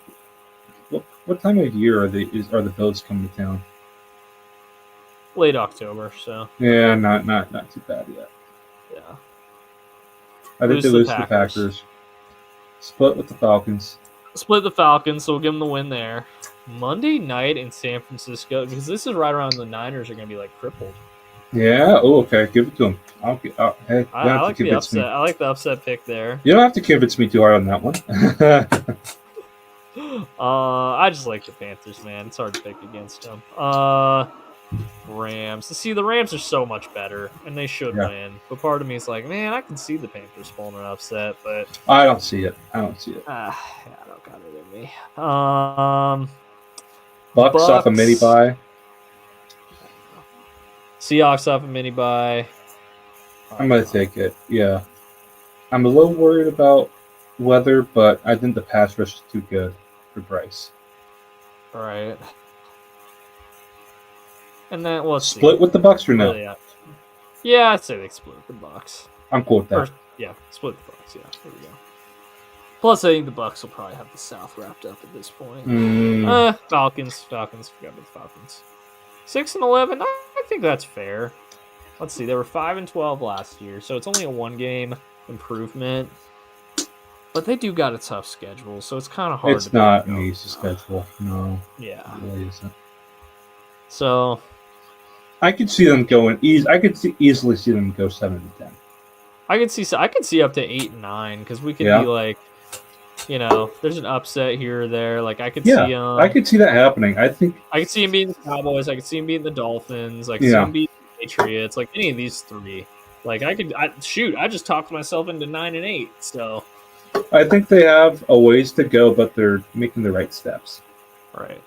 Sure. What time of year are the Bills coming to town? Late October, so. Yeah, not too bad yet. Yeah. I think they lose to the Packers. Split with the Falcons. Split the Falcons, so we'll give them the win there. Monday night in San Francisco, because this is right around the Niners are going to be like crippled. Yeah. Oh, okay. Give it to them. Hey, I like the upset. I like the upset pick there. You don't have to convince me too hard on that one. I just like the Panthers, man. It's hard to pick against them. Rams. See, the Rams are so much better, and they should win. But part of me is like, man, I can see the Panthers pulling an upset, but I don't see it. I don't I don't got it in me. Bucks off a mini bye. Seahawks off a mini bye. I'm gonna take it. Yeah, I'm a little worried about weather, but I think the pass rush is too good for Bryce. All right. And then split with the Bucks or no? Yeah, I'd say they split with the Bucks. I'm cool with that. Split the Bucks. Yeah, there we go. Plus, I think the Bucks will probably have the South wrapped up at this point. Falcons. Forgot about the Falcons. 6-11. I think that's fair. Let's see. They were 5-12 last year, so it's only a 1-game improvement. But they do got a tough schedule, so it's kind of hard. It's not an easy schedule. No. Yeah. It really isn't. So I could see them going easily see them go 7-10. I could see up to 8-9 because we could be like, there's an upset here or there. Like I could see I could see that happening. I could see him beating the Cowboys. I could see him beating the Dolphins. I could see him beating the Patriots. Like any of these three. Like I just talked myself into 9-8. So I think they have a ways to go, but they're making the right steps. Right.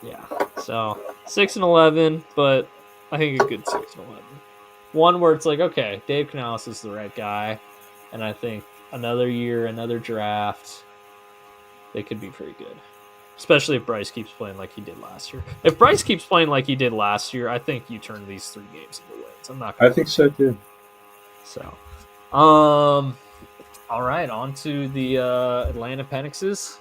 Yeah. So 6-11, but I think a good 6-11. One where it's like, okay, Dave Canales is the right guy, and I think another year, another draft, they could be pretty good. Especially if Bryce keeps playing like he did last year. If Bryce keeps playing like he did last year, I think you turn these 3 games into wins. I think so too. So, all right, on to the Atlanta Penixes.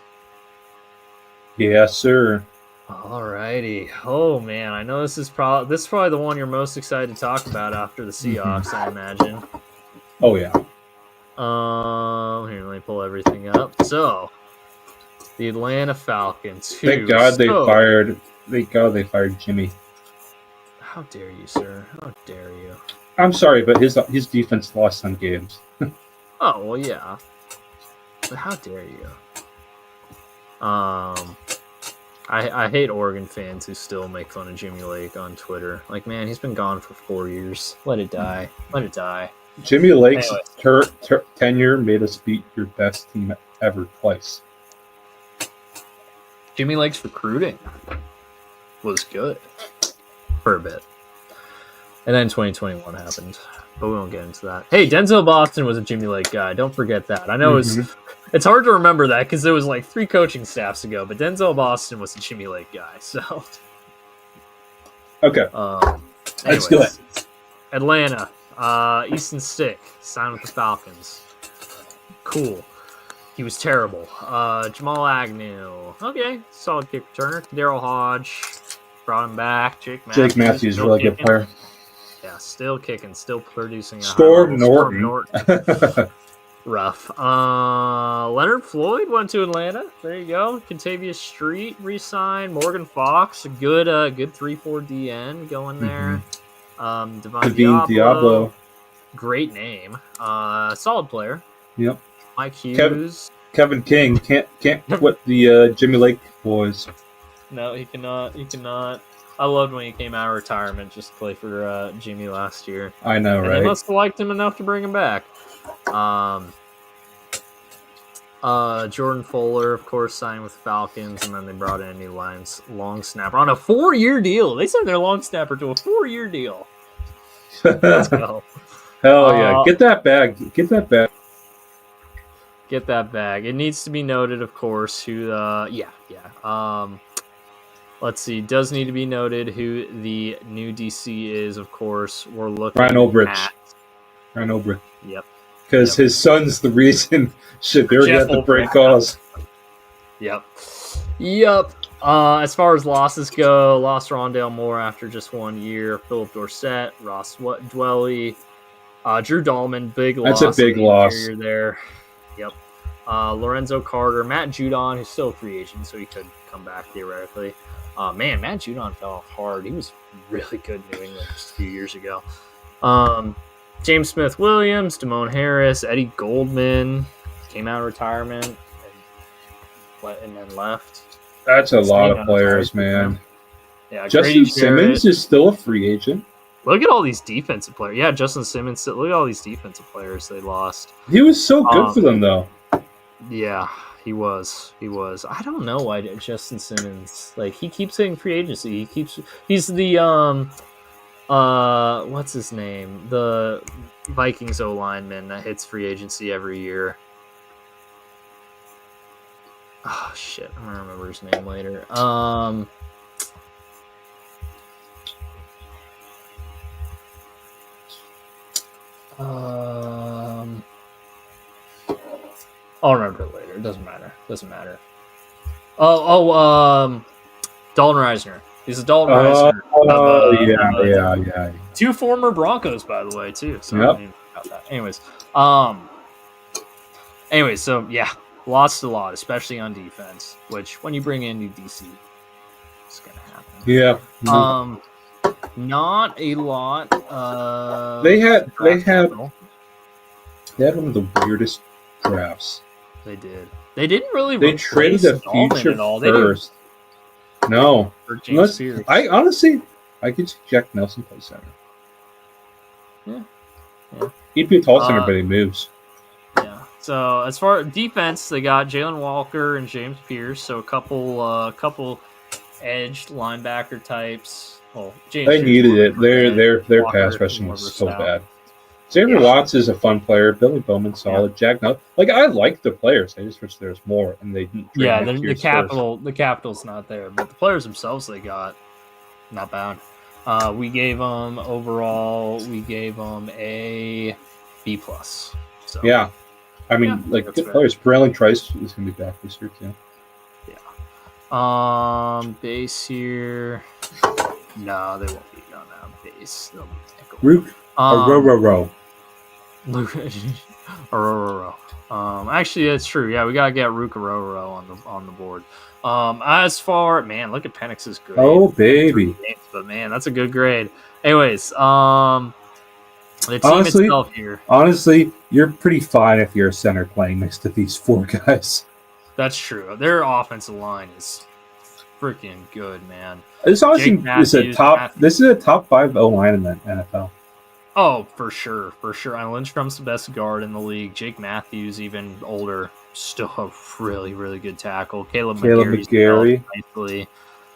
Yes, sir. Alrighty. Oh man, I know this is probably the one you're most excited to talk about after the Seahawks, I imagine. Oh yeah. Here, let me pull everything up. So, the Atlanta Falcons. Thank God they fired Jimmy. How dare you, sir? How dare you? I'm sorry, but his defense lost some games. Oh well, yeah. But how dare you? I hate Oregon fans who still make fun of Jimmy Lake on Twitter. Like, man, he's been gone for 4 years. Let it die. Let it die. Jimmy Lake's tenure made us beat your best team ever twice. Jimmy Lake's recruiting was good for a bit. And then 2021 happened. But we won't get into that. Hey, Denzel Boston was a Jimmy Lake guy. Don't forget that. I know it's hard to remember that because it was like 3 coaching staffs ago, but Denzel Boston was a Jimmy Lake guy. So, okay, let's do it. Atlanta, Easton Stick signed with the Falcons. Cool. He was terrible. Jamal Agnew. Okay, solid kick returner. Daryl Hodge. Brought him back. Jake Matthews, really good player. Yeah, still kicking, still producing. Storm Norton. Rough. Leonard Floyd went to Atlanta. There you go. Contavious Street re-signed. Morgan Fox, a good 3-4 DN going there. Devin Diablo. Great name. Solid player. Yep. Mike Hughes. Kevin King can't quit the Jimmy Lake boys. No, he cannot. I loved when he came out of retirement just to play for Jimmy last year. I know, right? They must have liked him enough to bring him back. Jordan Fuller, of course, signed with Falcons, and then they brought in a new long snapper on a 4-year deal. They signed their long snapper to a 4-year deal. Let's go. Hell yeah. Get that bag. Get that bag. It needs to be noted, of course, who let's see. Does need to be noted who the new DC is, of course. We're looking Ryan Ulbrich. Yep. Because his son's the reason they're at the break cause. Yep. As far as losses go, lost Rondale Moore after just 1 year. Philip Dorsett, Ross Dwelly, Drew Dahlman, big loss. That's a big loss there. Yep. Lorenzo Carter, Matt Judon, who's still a free agent, so he could come back theoretically. Man, Matt Judon fell off hard. He was really good in New England just a few years ago. James Smith-Williams, Damone Harris, Eddie Goldman came out of retirement and then left. That's a lot of players, man. Yeah, Justin Simmons is still a free agent. Look at all these defensive players. Yeah, Justin Simmons. Look at all these defensive players they lost. He was so good for them, though. Yeah, he was. I don't know why Justin Simmons, he keeps hitting free agency. He's the what's his name? The Vikings O lineman that hits free agency every year. Oh shit, I'm gonna remember his name later. I'll remember it later. It doesn't matter. Dalton Reisner. He's a Dalton Reisner. Yeah. 2 former Broncos, by the way, too. So yep. I didn't about that. Anyways, so yeah, lost a lot, especially on defense. Which when you bring in new DC, it's gonna happen. Yeah. Not a lot. They had one of the weirdest drafts. They did. They didn't really. They traded the future at all. first. No, James Pierce. I could see Jack Nelson play center. Yeah. He'd be a tall center, but he moves. Yeah. So as far as defense, they got Jalen Walker and James Pierce. So a couple edge linebacker types. Well, James they Pierce needed it. Their Walker pass rushing was so bad. Xavier Watts is a fun player. Billy Bowman's solid. Yeah. Jack Nutt. I like the players. I just wish there was more, and they didn't. The capital's not there, but the players themselves they got not bad. We gave them a B+. So yeah, I mean, good players. Braylon Trice is going to be back this year too. Yeah. Base here. No, they won't be on that base. They'll be Rook. Row. Actually, that's true. Yeah, we gotta get Ruka on the board. As far look at Penix's grade. Oh baby, but man, that's a good grade. Anyways, the team itself here. Honestly, you're pretty fine if you're a center playing next to these 4 guys. That's true. Their offensive line is freaking good, man. This honestly is a top 5 O line in the NFL. Oh, for sure. And Lindstrom's the best guard in the league. Jake Matthews, even older, still a really, really good tackle. Caleb McGarry. Nicely.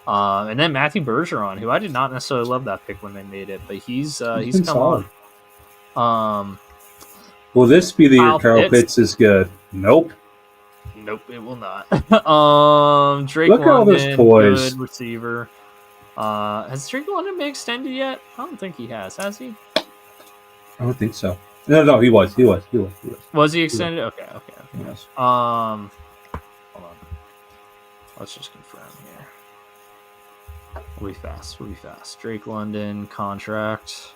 And then Matthew Bergeron, who I did not necessarily love that pick when they made it, but he's come solid. on. Will this be the year Kyle Pitts is good? Nope, it will not. Drake Look at all those toys. Good receiver. Has Drake London been extended yet? I don't think he has he? I don't think so. No, he was. Was he extended? Okay. Yes. Hold on. Let's just confirm here. We'll be fast. Drake London contract.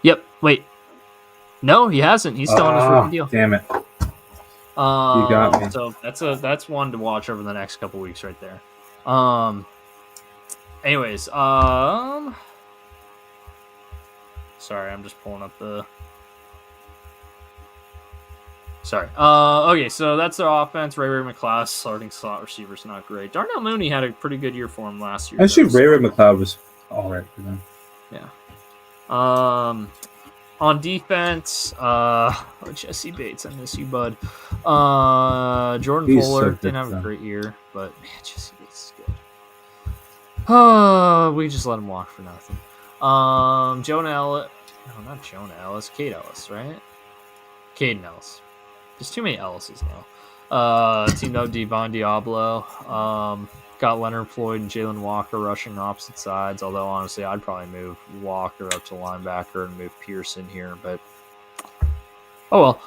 Yep. Wait. No, he hasn't. He's still on his rookie deal. Damn it. You got me. So that's one to watch over the next couple weeks right there. Anyways, sorry, I'm just pulling up the. Sorry. Okay, so that's their offense. Ray McCloud, starting slot receiver's not great. Darnell Mooney had a pretty good year for him last year. Actually, Ray McCloud was all right for them. Yeah. On defense, Jesse Bates, I miss you, bud. Jordan Fuller didn't have a great year, but man, Jesse Bates is good. We just let him walk for nothing. Jonah Ellis. No, not Jonah Ellis. Cade Ellis, right? Caden Ellis. There's too many Ellises now. Teamed up Devon Diablo. Got Leonard Floyd and Jalen Walker rushing opposite sides. Although, honestly, I'd probably move Walker up to linebacker and move Pearson here. But, oh well.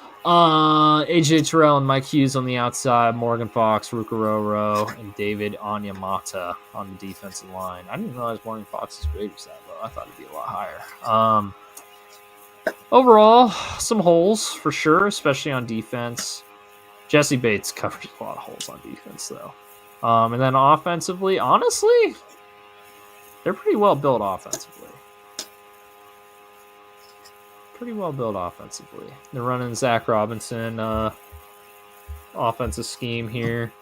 AJ Terrell and Mike Hughes on the outside. Morgan Fox, Rukaroro, and David Onyemata on the defensive line. I didn't realize Morgan Fox's grade was that low. I thought it'd be a lot higher. Overall, some holes for sure, especially on defense. Jesse Bates covers a lot of holes on defense, though. And then offensively, honestly, they're pretty well built offensively. They're running Zach Robinson offensive scheme here.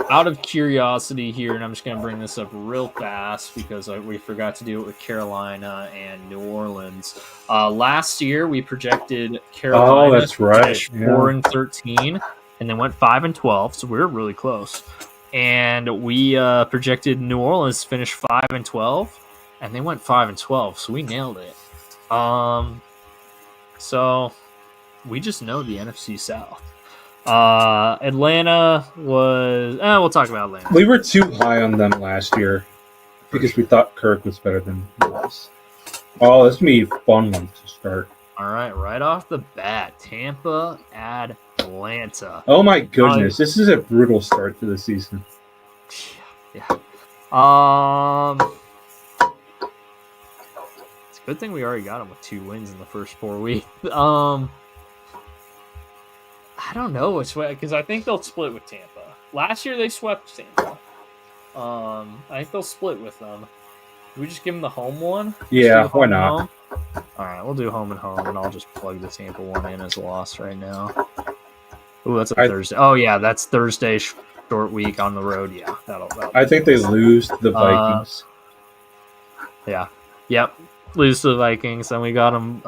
Out of curiosity here, and I'm just going to bring this up real fast because we forgot to do it with Carolina and New Orleans. Last year, we projected Carolina that's right. 4-13, and then went 5-12, so we were really close. And we projected New Orleans to finish 5-12, and they went 5-12, so we nailed it. So we just know the NFC South. Atlanta was. We'll talk about Atlanta. We were too high on them last year because we thought Kirk was better than he was. Oh, this is gonna be a fun one to start. All right off the bat, Tampa, Atlanta. Oh my goodness, this is a brutal start to the season. Yeah. It's a good thing we already got them with 2 wins in the first 4 weeks. I don't know which way, because I think they'll split with Tampa. Last year they swept Tampa. I think they'll split with them. Do we just give them the home one? Yeah, why not? All right, we'll do home and home, and I'll just plug the Tampa one in as a loss right now. Oh, that's Thursday. Oh yeah, that's Thursday short week on the road. Yeah, that'll I think they lose to the Vikings. Yeah. Yep. Lose to the Vikings, and we got them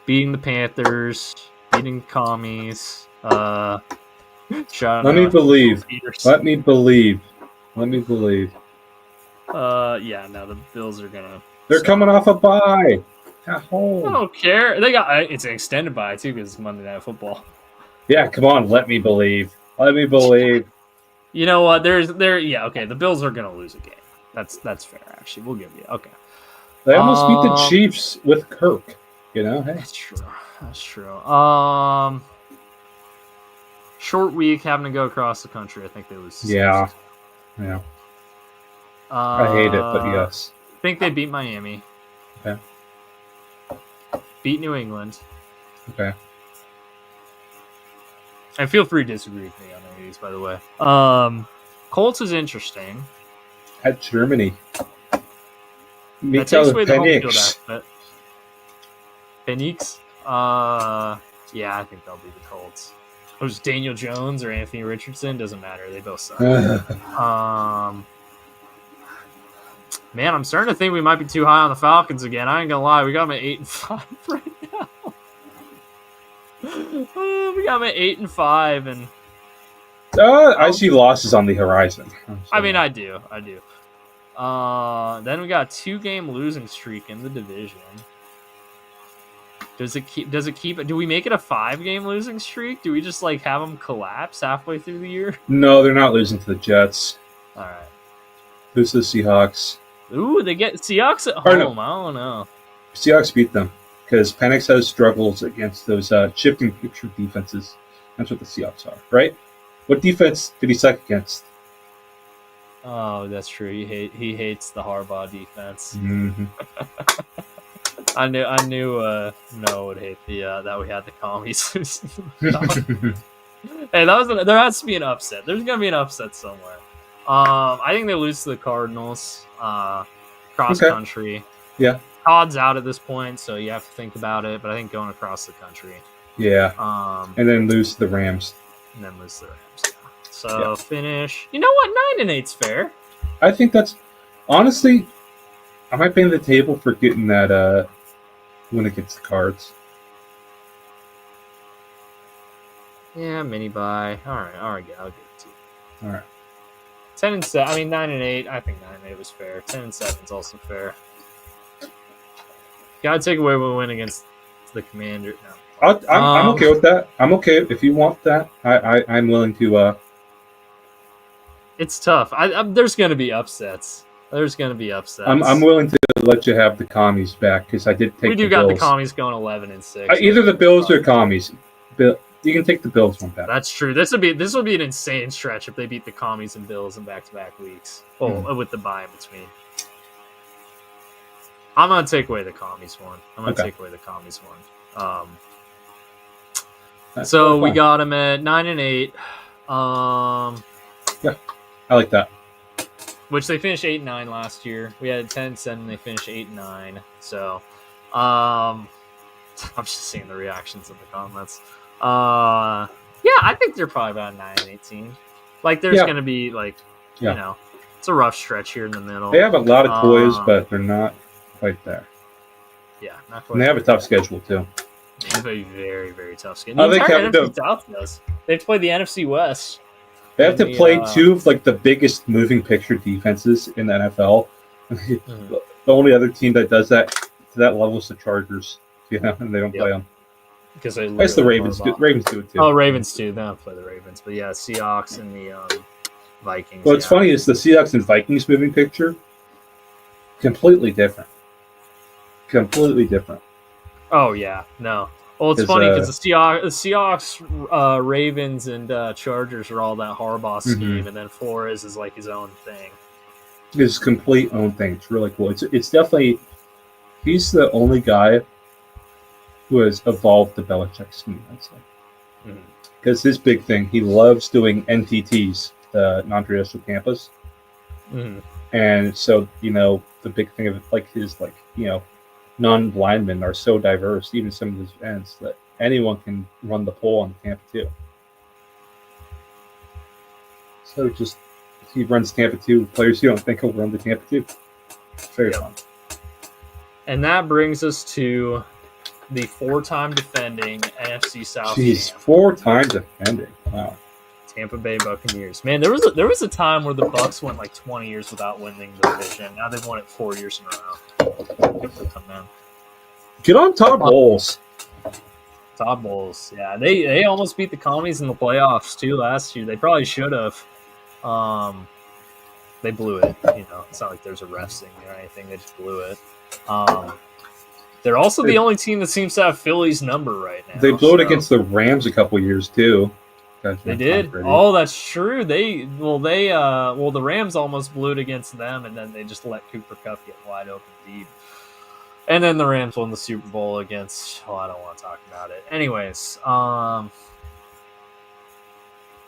beating the Panthers. Beating commies. Let me believe. Yeah, no, the Bills are gonna. They're coming off a bye. At home. I don't care. They got it's an extended bye too because it's Monday Night Football. Yeah, come on. Let me believe. You know what? Yeah, okay. The Bills are gonna lose a game. That's fair. Actually, we'll give you. Okay. They almost beat the Chiefs with Kirk. You know, hey. That's true. Short week, having to go across the country. I think they lose. Yeah. I hate it, but yes. I think they beat Miami. Okay. Beat New England. Okay. And feel free to disagree with me on any of these, by the way. Colts is interesting. At Germany. That takes away the home field aspect. Phoenix? Yeah, I think they'll be the Colts. It was Daniel Jones or Anthony Richardson. Doesn't matter. They both suck. Man, I'm starting to think we might be too high on the Falcons again. I ain't gonna lie. We got them at 8-5 right now. We got them at 8-5, and I see losses on the horizon. I mean, I do. Then we got a 2-game losing streak in the division. Does it keep? Do we make it a 5-game losing streak? Do we just have them collapse halfway through the year? No, they're not losing to the Jets. All right. Lose to the Seahawks. Ooh, they get Seahawks at Or no. home. I don't know. Seahawks beat them because Penix has struggles against those shifting picture defenses. That's what the Seahawks are, right? What defense did he suck against? Oh, that's true. He hates the Harbaugh defense. Mm-hmm. I knew Noah would hate the that we had the commies. Hey, there has to be an upset. There's gonna be an upset somewhere. I think they lose to the Cardinals. Cross country. Yeah. Todd's out at this point, so you have to think about it. But I think going across the country. Yeah. And then lose to the Rams. And then lose to the Rams. Yeah. So finish. You know what? 9-8's fair. I think that's honestly. I might be on the table for getting that win against the Cards. Yeah, mini buy. All right, I'll give it to you. All right. 10-7. I mean 9-8. I think 9-8 was fair. 10-7 is also fair. Gotta take away one win against the Commander. No. I'm okay with that. I'm okay if you want that. I'm willing to. It's tough. There's gonna be upsets. I'm willing to let you have the commies back because I did take. We do got the commies going 11-6. Either the Bills or commies. You can take the Bills one back. That's true. This would be an insane stretch if they beat the commies and Bills in back-to-back weeks. With the bye in between. I'm gonna take away the commies one. So we got them at 9-8. Yeah, I like that. Which they finished 8-9 last year. We had 10-7. They finished 8-9. So, I'm just seeing the reactions in the comments. Yeah, I think they're probably about 9-18. Like, there's going to be you know, it's a rough stretch here in the middle. They have a lot of toys, but they're not quite there. Yeah, not quite. And they have a tough schedule too. They have a very, very tough schedule. The NFC South does. They have to play the NFC West. They have to play two of the biggest moving picture defenses in the NFL. The only other team that does that to that level is the Chargers. And they don't play them. Because I guess the Ravens do. Ravens do it too. Oh, Ravens too. They don't play the Ravens, but yeah, Seahawks and the Vikings. What's funny is the Seahawks and Vikings moving picture completely different. Oh yeah, no. Well, it's funny because the Seahawks, Ravens, and Chargers are all that Harbaugh scheme, and then Flores is like his own thing. His complete own thing. It's really cool. It's definitely he's the only guy who has evolved the Belichick scheme. I'd say because his big thing, he loves doing NTTs, the non-traditional campus, and so the big thing of his non-linemen are so diverse, even some of his ends, that anyone can run the pole on Tampa too. So he runs Tampa 2. Players you don't think he'll run the Tampa 2. Very fun. And that brings us to the 4-time defending NFC South. Jeez, 4-time defending. Wow. Tampa Bay Buccaneers. Man, there was a time where the Bucs went 20 years without winning the division. Now they've won it 4 years in a row. Good for them, man. Get on Todd Bowles. Todd Bowles, yeah. They almost beat the commies in the playoffs too last year. They probably should have. They blew it. It's not like there's a ref thing or anything. They just blew it. They're also the only team that seems to have Philly's number right now. They blew it against the Rams a couple years too. They did. Oh, that's true. The Rams almost blew it against them, and then they just let Cooper Kupp get wide open deep. And then the Rams won the Super Bowl against. Oh, I don't want to talk about it. Anyways,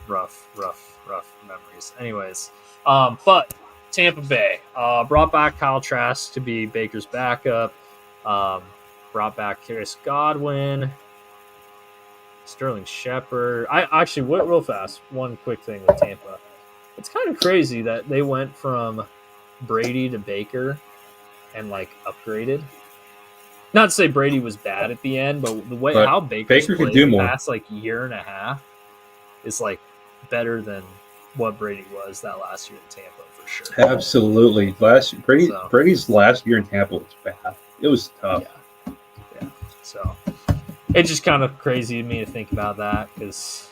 rough memories. Anyways, but Tampa Bay brought back Kyle Trask to be Baker's backup. Brought back Chris Godwin. Sterling Shepard. Real fast, one quick thing with Tampa. It's kind of crazy that they went from Brady to Baker and upgraded. Not to say Brady was bad at the end, but the way how Baker could do more the past year and a half is better than what Brady was that last year in Tampa for sure. Absolutely. Brady's last year in Tampa was bad. It was tough. Yeah. So it's just kind of crazy to me to think about that because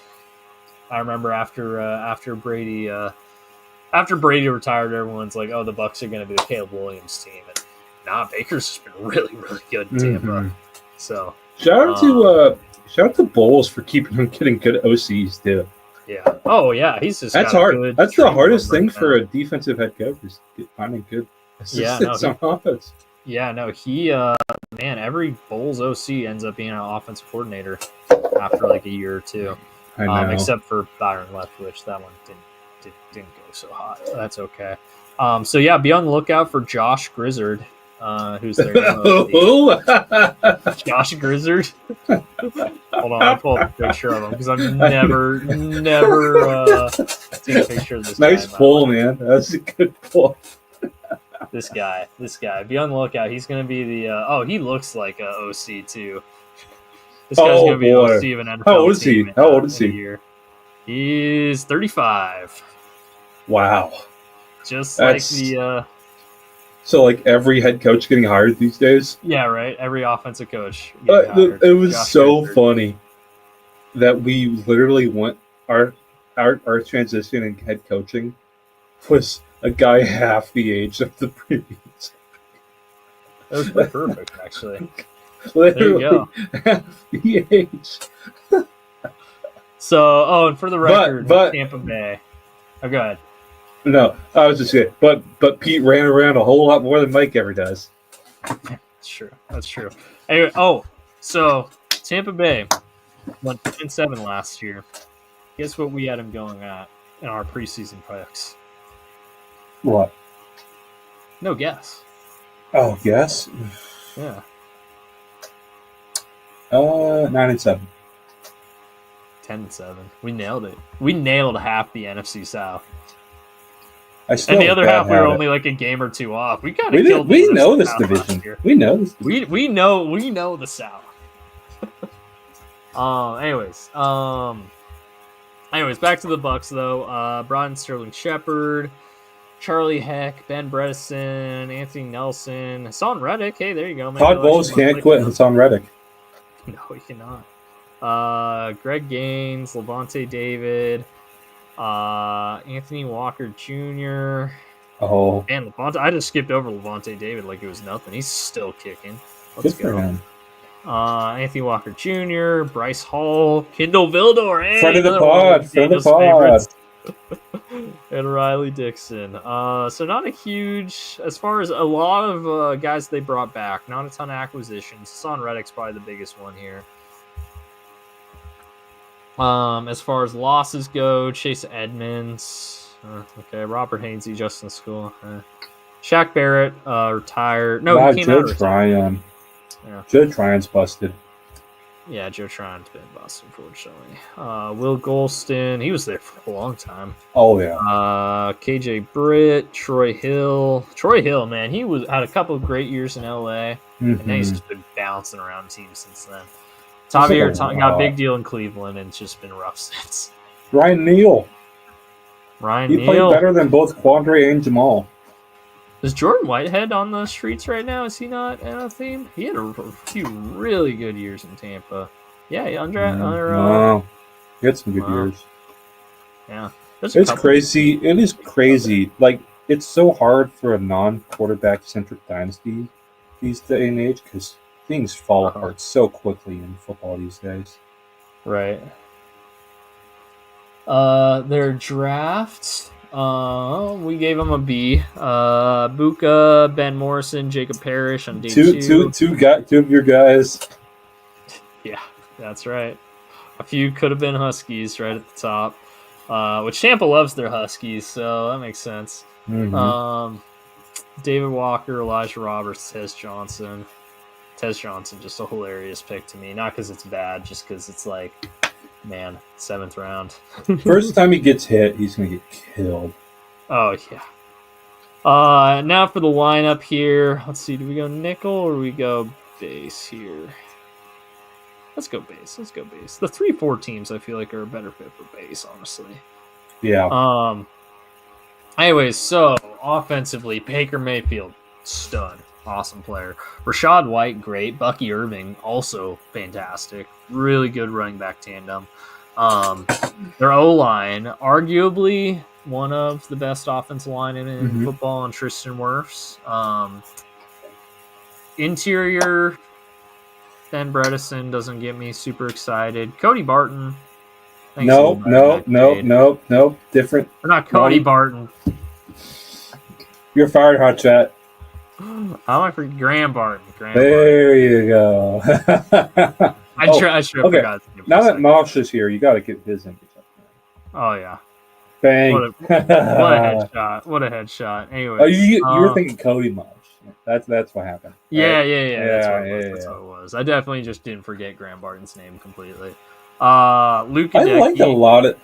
I remember after Brady, after Brady retired, everyone's like, "Oh, the Bucs are going to be the Caleb Williams team." And Baker's just been really, really good in Tampa. Mhm. So Shout out to Bowles for keeping him getting good OCs too. yeah. Oh yeah, he's just That's got hard. A good That's the training hardest room thing right for now. a defensive head coach is finding good Yeah, no, assistants on offense. Yeah, no, he every Bulls OC ends up being an offensive coordinator after like a year or two. I know. Except for Byron Leftwich, that one didn't go so hot. So that's okay. So yeah, be on the lookout for Josh Grizzard, who's their new OC. Josh Grizzard. Hold on, I pull up a picture of him because I've never seen a picture of this. Nice guy, pull, man. That's a good pull. This guy. Be on the lookout. He's going to be the. He looks like a OC too. This guy's going to be boy. OC of an NFL How old is he? team How old is he? Year. He's 35. Wow. Just That's... like the. So, like every head coach getting hired these days. Yeah, right. Every offensive coach. It was so funny that we literally went our transition in head coaching was a guy half the age of the previous. That was pretty perfect, actually. Literally there you go. Half the age. So, and for the record, but Tampa Bay. Oh, go ahead. No, I was just saying. But Pete ran around a whole lot more than Mike ever does. That's true. Anyway, so Tampa Bay went 10-7 last year. Guess what we had him going at in our preseason picks? What? No guess. Oh, guess? Yeah. 9-7. 10-7. We nailed it. We nailed half the NFC South. And the other half, we were only like a game or two off. We kind of killed. We know this division. We know this. We know the South. Anyways, back to the Bucs though. Brian Sterling Shepard, Charlie Heck, Ben Bredesen, Anthony Nelson, Hassan Reddick. Hey, there you go. Todd Bowles can't quit Hassan Reddick. No, he cannot. Greg Gaines, Levante David, Anthony Walker Jr. Oh, and Levante. I just skipped over Levante David like it was nothing. He's still kicking. Let's go. For him. Anthony Walker Jr., Bryce Hall, Kendall Vildor, friend of the pod, and Riley Dixon. So not a huge, as far as a lot of guys they brought back, not a ton of acquisitions. Hassan Reddick's probably the biggest one here. As far as losses go, Chase Edmonds, okay, Robert Hainsey, Justin School, Shaq Barrett, retired. No, he came out of Tryon. Yeah. Joe Tryon's busted. Yeah, Joe Tryon's been busted, unfortunately. Will Golston, he was there for a long time. Oh yeah. KJ Britt, Troy Hill. Troy Hill, man, he had a couple of great years in LA, and now he's just been bouncing around teams since then. Javier got a big deal in Cleveland, and it's just been rough since. Ryan Neal. He played better than both Quandre and Jamal. Is Jordan Whitehead on the streets right now? Is he not in a theme? He had a few really good years in Tampa. Yeah, he had some good years. Yeah. It's crazy. It is crazy. Like, it's so hard for a non-quarterback-centric dynasty these day and age because things fall apart so quickly in football these days. Right. Their drafts... we gave him a B. Buka, Ben Morrison, Jacob Parrish on day two. Two of your guys. Yeah, that's right. A few could have been Huskies right at the top, which Tampa loves their Huskies, so that makes sense. Mm-hmm. David Walker, Elijah Roberts, Tez Johnson. Tez Johnson, just a hilarious pick to me. Not because it's bad, just because it's like... Man, 7th round. First time he gets hit, he's going to get killed. Oh, yeah. Now for the lineup here. Let's see. Do we go nickel or we go base here? Let's go base. The 3-4 teams, I feel like, are a better fit for base, honestly. Yeah. Anyways, so offensively, Baker Mayfield, stud. Awesome player. Rashad White, great. Bucky Irving, also fantastic. Really good running back tandem. Their O-line, arguably one of the best offensive linemen in football, and Tristan Wirfs. Interior, Ben Bredesen doesn't get me super excited. Cody Barton. Nope. Different. Or not Cody Barton. You're fired, hot chat. I like for Graham Barton. There you go. I should have forgot. Now that Mosh is here, you got to get his image up there. Oh yeah. Bang! What a headshot! What a headshot! Anyway, you were thinking Cody Mosh. That's what happened. Yeah, right? That's what it was. I definitely just didn't forget Graham Barton's name completely. Luke. I liked a lot of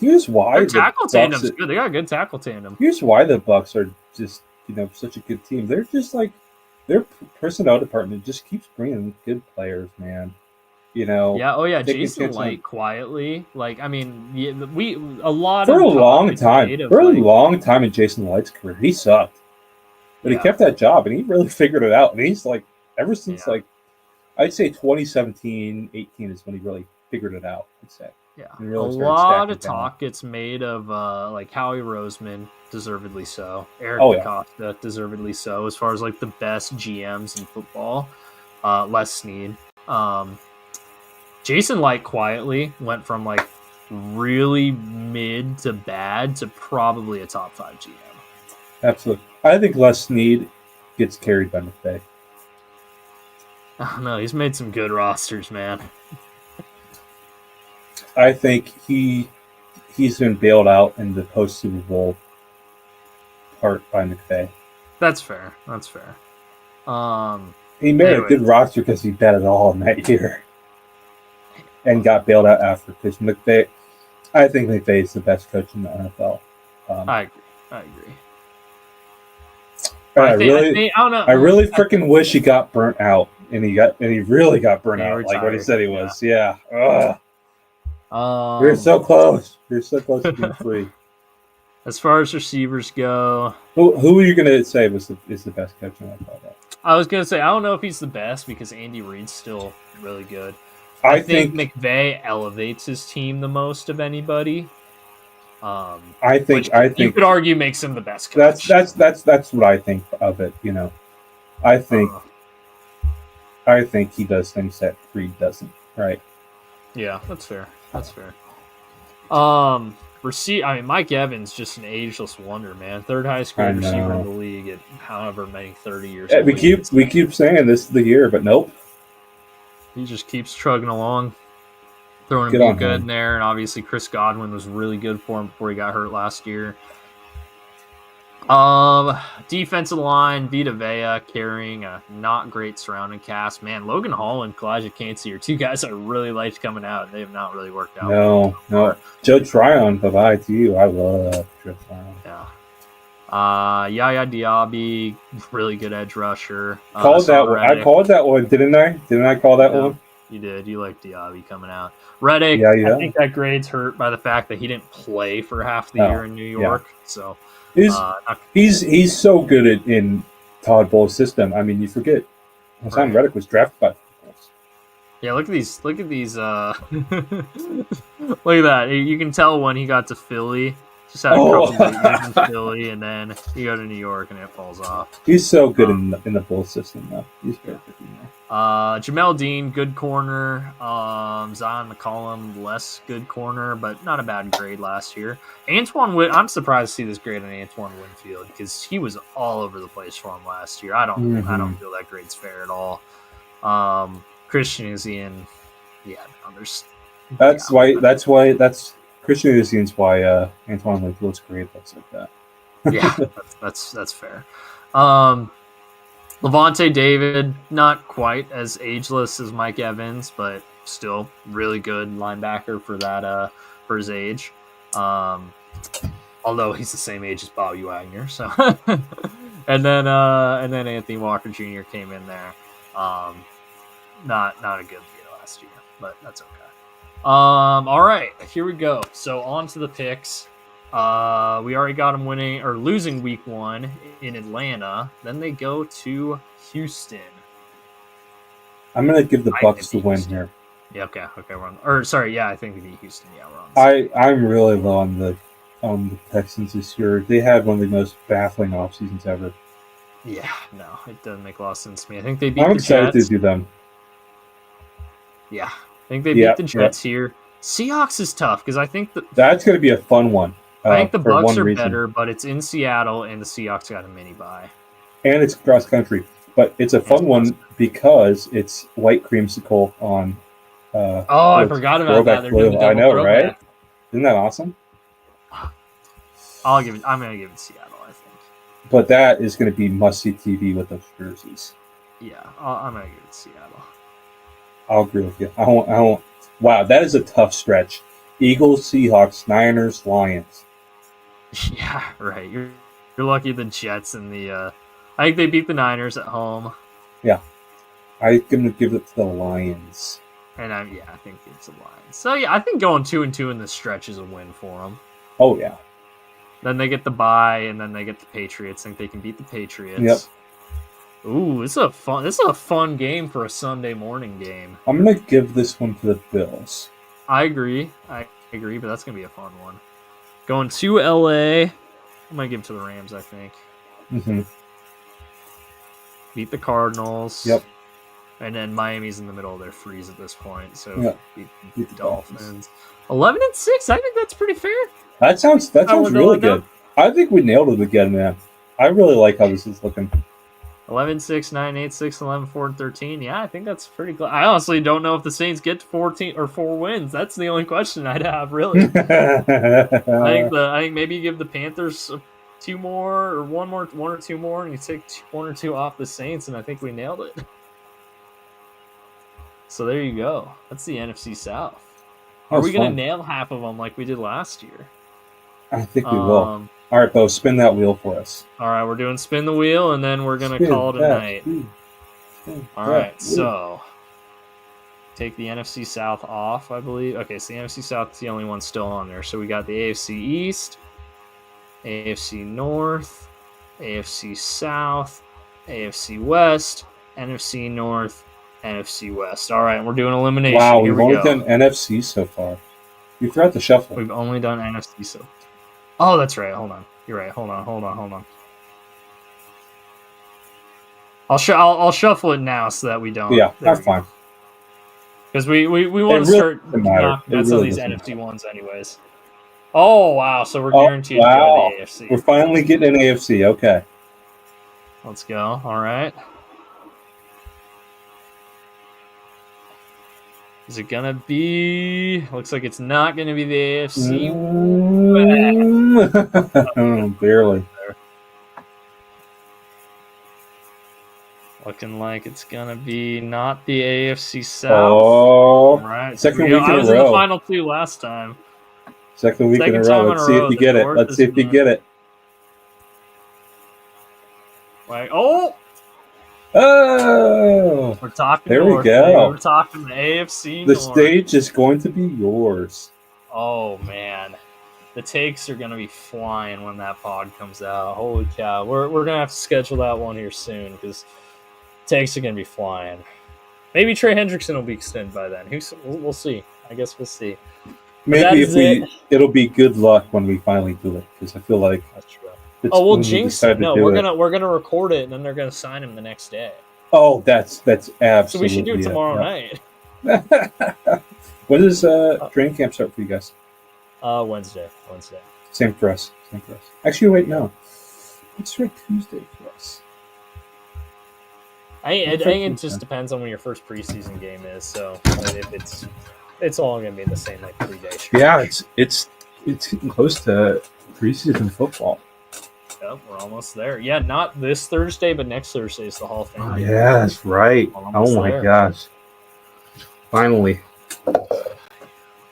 here's why their tackle tandem's good. They got a good tackle tandem. Here's why the Bucs are just such a good team. They're just like their personnel department just keeps bringing good players, man. Yeah. Oh yeah. Jason Light quietly, for a long time in Jason Light's career, he sucked, but he kept that job and he really figured it out. And he's ever since I'd say 2017, 18 is when he really figured it out. I'd say. Yeah. Really a lot of talk gets made of Howie Roseman, deservedly so. Eric DaCosta, deservedly so. As far as the best GMs in football, Les Snead. Jason Light quietly went from really mid to bad to probably a top 5 GM. Absolutely. I think Les Snead gets carried by McVay. Oh, no, he's made some good rosters, man. I think he's been bailed out in the post Super Bowl part by McVay. That's fair. He made a good roster because he bet it all in that year. And got bailed out after because McVay. I think McVay is the best coach in the NFL. I agree. I really freaking wish he got burnt out, and he really got burnt out, like what he said he was. Yeah. You're so close. You're so close to being free. As far as receivers go, who are you going to say is the best coach in the NFL? I was going to say I don't know if he's the best because Andy Reid's still really good. I think McVay elevates his team the most of anybody. I think you could argue makes him the best coach. That's what I think of it. I think he does things that Reid doesn't. Right? Yeah, that's fair. Mike Evans just an ageless wonder, man. Third highest grade receiver in the league at however many 30 years. Yeah, we keep saying this is the year, but nope. He just keeps trugging along, throwing a good in there, and obviously Chris Godwin was really good for him before he got hurt last year. Defensive line, Vita Vea carrying a not great surrounding cast. Man, Logan Hall and Kalijah Cansey are two guys I really liked coming out. They have not really worked out. No. Joe Tryon, bye-bye to you. I love Joe Tryon. Yeah. Yaya Diaby, really good edge rusher. I called that one, didn't I? Didn't I call that one? You did. You liked Diaby coming out. Reddick, I think that grade's hurt by the fact that he didn't play for half the year in New York. Yeah. So he's so good in Todd Bowles' system. I mean, you forget Hassan Reddick was drafted by. Yeah, look at these. Look at that. You can tell when he got to Philly. Just had a couple of years in Philly, and then you go to New York, and it falls off. He's so good in the Bulls system, though. He's perfect in there. Jamel Dean, good corner. Zion McCollum, less good corner, but not a bad grade last year. I'm surprised to see this grade on Antoine Winfield because he was all over the place for him last year. I don't feel that grade's fair at all. Christian Uzian, that's Christian Uzian's why Antoine Winfield's grade looks like that. Yeah, that's fair. Levante David, not quite as ageless as Mike Evans, but still really good linebacker for that for his age. Although he's the same age as Bobby Wagner, so and then Anthony Walker Jr. came in there. Not a good year last year, but that's okay. All right, here we go. So on to the picks. We already got them losing week 1 in Atlanta. Then they go to Houston. I'm gonna give the Bucs the win here. Yeah, okay, we're on. I think we beat Houston. Yeah, we're on. I'm really low on the the Texans this year. They had one of the most baffling off seasons ever. Yeah, no, it doesn't make a lot of sense to me. I think they beat I'm the excited Jets. to do them. Yeah, I think they beat the Jets here. Seahawks is tough because I think that's going to be a fun one. I think the for Bucs one are reason. better, but it's in Seattle, and the Seahawks got a mini bye. And it's cross country, but it's a fun one because it's white creamsicle on. I forgot about that. They're doing the double I know, throwback. right? Isn't that awesome? I'm gonna give it Seattle, I think. But that is going to be must-see TV with those jerseys. Yeah, I'm gonna give it Seattle. I'll agree with you. I won't. Wow, that is a tough stretch. Eagles, Seahawks, Niners, Lions. Yeah, right. You're lucky the Jets and the. I think they beat the Niners at home. Yeah, I'm gonna give it to the Lions. And I think it's the Lions. So yeah, I think going 2-2 in this stretch is a win for them. Oh yeah. Then they get the bye, and then they get the Patriots. Think they can beat the Patriots. Yep. Ooh, this is a fun game for a Sunday morning game. I'm gonna give this one to the Bills. I agree, but that's gonna be a fun one. Going to LA, I might give it to the Rams. I think. Mm-hmm. Beat the Cardinals. Yep. And then Miami's in the middle of their freeze at this point, so yep. beat the Dolphins. 11-6. I think that's pretty fair. That sounds really good. I think we nailed it again, man. I really like how this is looking. 11-6, 9-8, 6, 11-4, 13. Yeah, I think that's pretty close. I honestly don't know if the Saints get to 14 or 4 wins. That's the only question I'd have, really. I think maybe you give the Panthers 2 more or one or 2 more, and you take 1 or 2 off the Saints, and I think we nailed it. So there you go. That's the NFC South. Are we going to nail half of them like we did last year? I think we will. All right, Beau, spin that wheel for us. All right, we're doing spin the wheel, and then we're going to call it a night. All right, so take the NFC South off, I believe. Okay, so the NFC South is the only one still on there. So we got the AFC East, AFC North, AFC South, AFC West, NFC North, NFC West. All right, we're doing elimination. Wow, we've only done NFC so far. We forgot to shuffle. We've only done NFC so. Oh, that's right. Hold on. You're right. Hold on. I'll shuffle it now so that we don't. Yeah, that's fine. Because we want to start knocking some of these NFC ones anyways. Oh wow! So we're guaranteed to go to the AFC. We're finally getting an AFC. Okay. Let's go. All right. Is it gonna be? Looks like it's not gonna be the AFC. Barely. Looking like it's gonna be not the AFC South. Oh, all right. Second week in a row. I was in the final 2 last time. Second week in a row. Let's see if you get it. Let's see if you get it. Like, Oh! We're talking. There we go. We're talking the AFC. The stage is going to be yours. Oh man, the takes are going to be flying when that pod comes out. Holy cow! We're going to have to schedule that one here soon because takes are going to be flying. Maybe Trey Hendrickson will be extended by then. We'll see. I guess we'll see. Maybe it'll be good luck when we finally do it because I feel like that's true. We'll jinx it. No, we're gonna record it and then they're gonna sign him the next day. Oh, that's absolutely. So we should do it tomorrow night. When does training camp start for you guys? Wednesday. Same for us. Actually, wait, no. It's Tuesday for us. I think it just depends on when your first preseason game is. So if it's all gonna be the same 3-day stretch. Yeah, it's getting close to preseason football. Yep, we're almost there. Yeah, not this Thursday, but next Thursday is the Hall of Fame. Oh, yeah, that's right. Oh my gosh! Finally.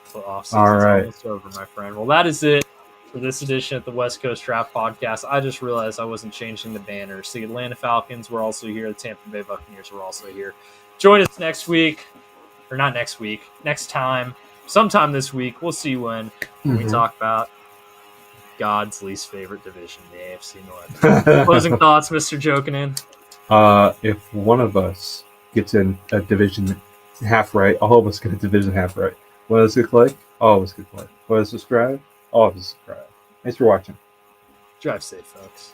So all right, almost over, my friend. Well, that is it for this edition of the West Coast Draft Podcast. I just realized I wasn't changing the banners. The Atlanta Falcons were also here. The Tampa Bay Buccaneers were also here. Join us next week, or not next week, next time, sometime this week. We'll see when we talk about God's least favorite division, the AFC North. Closing thoughts, Mr. Jokinen? If one of us gets in a division half right, all of us get a division half right. What does it look like? All of us get play. What does it subscribe? All of us subscribe. Thanks for watching. Drive safe, folks.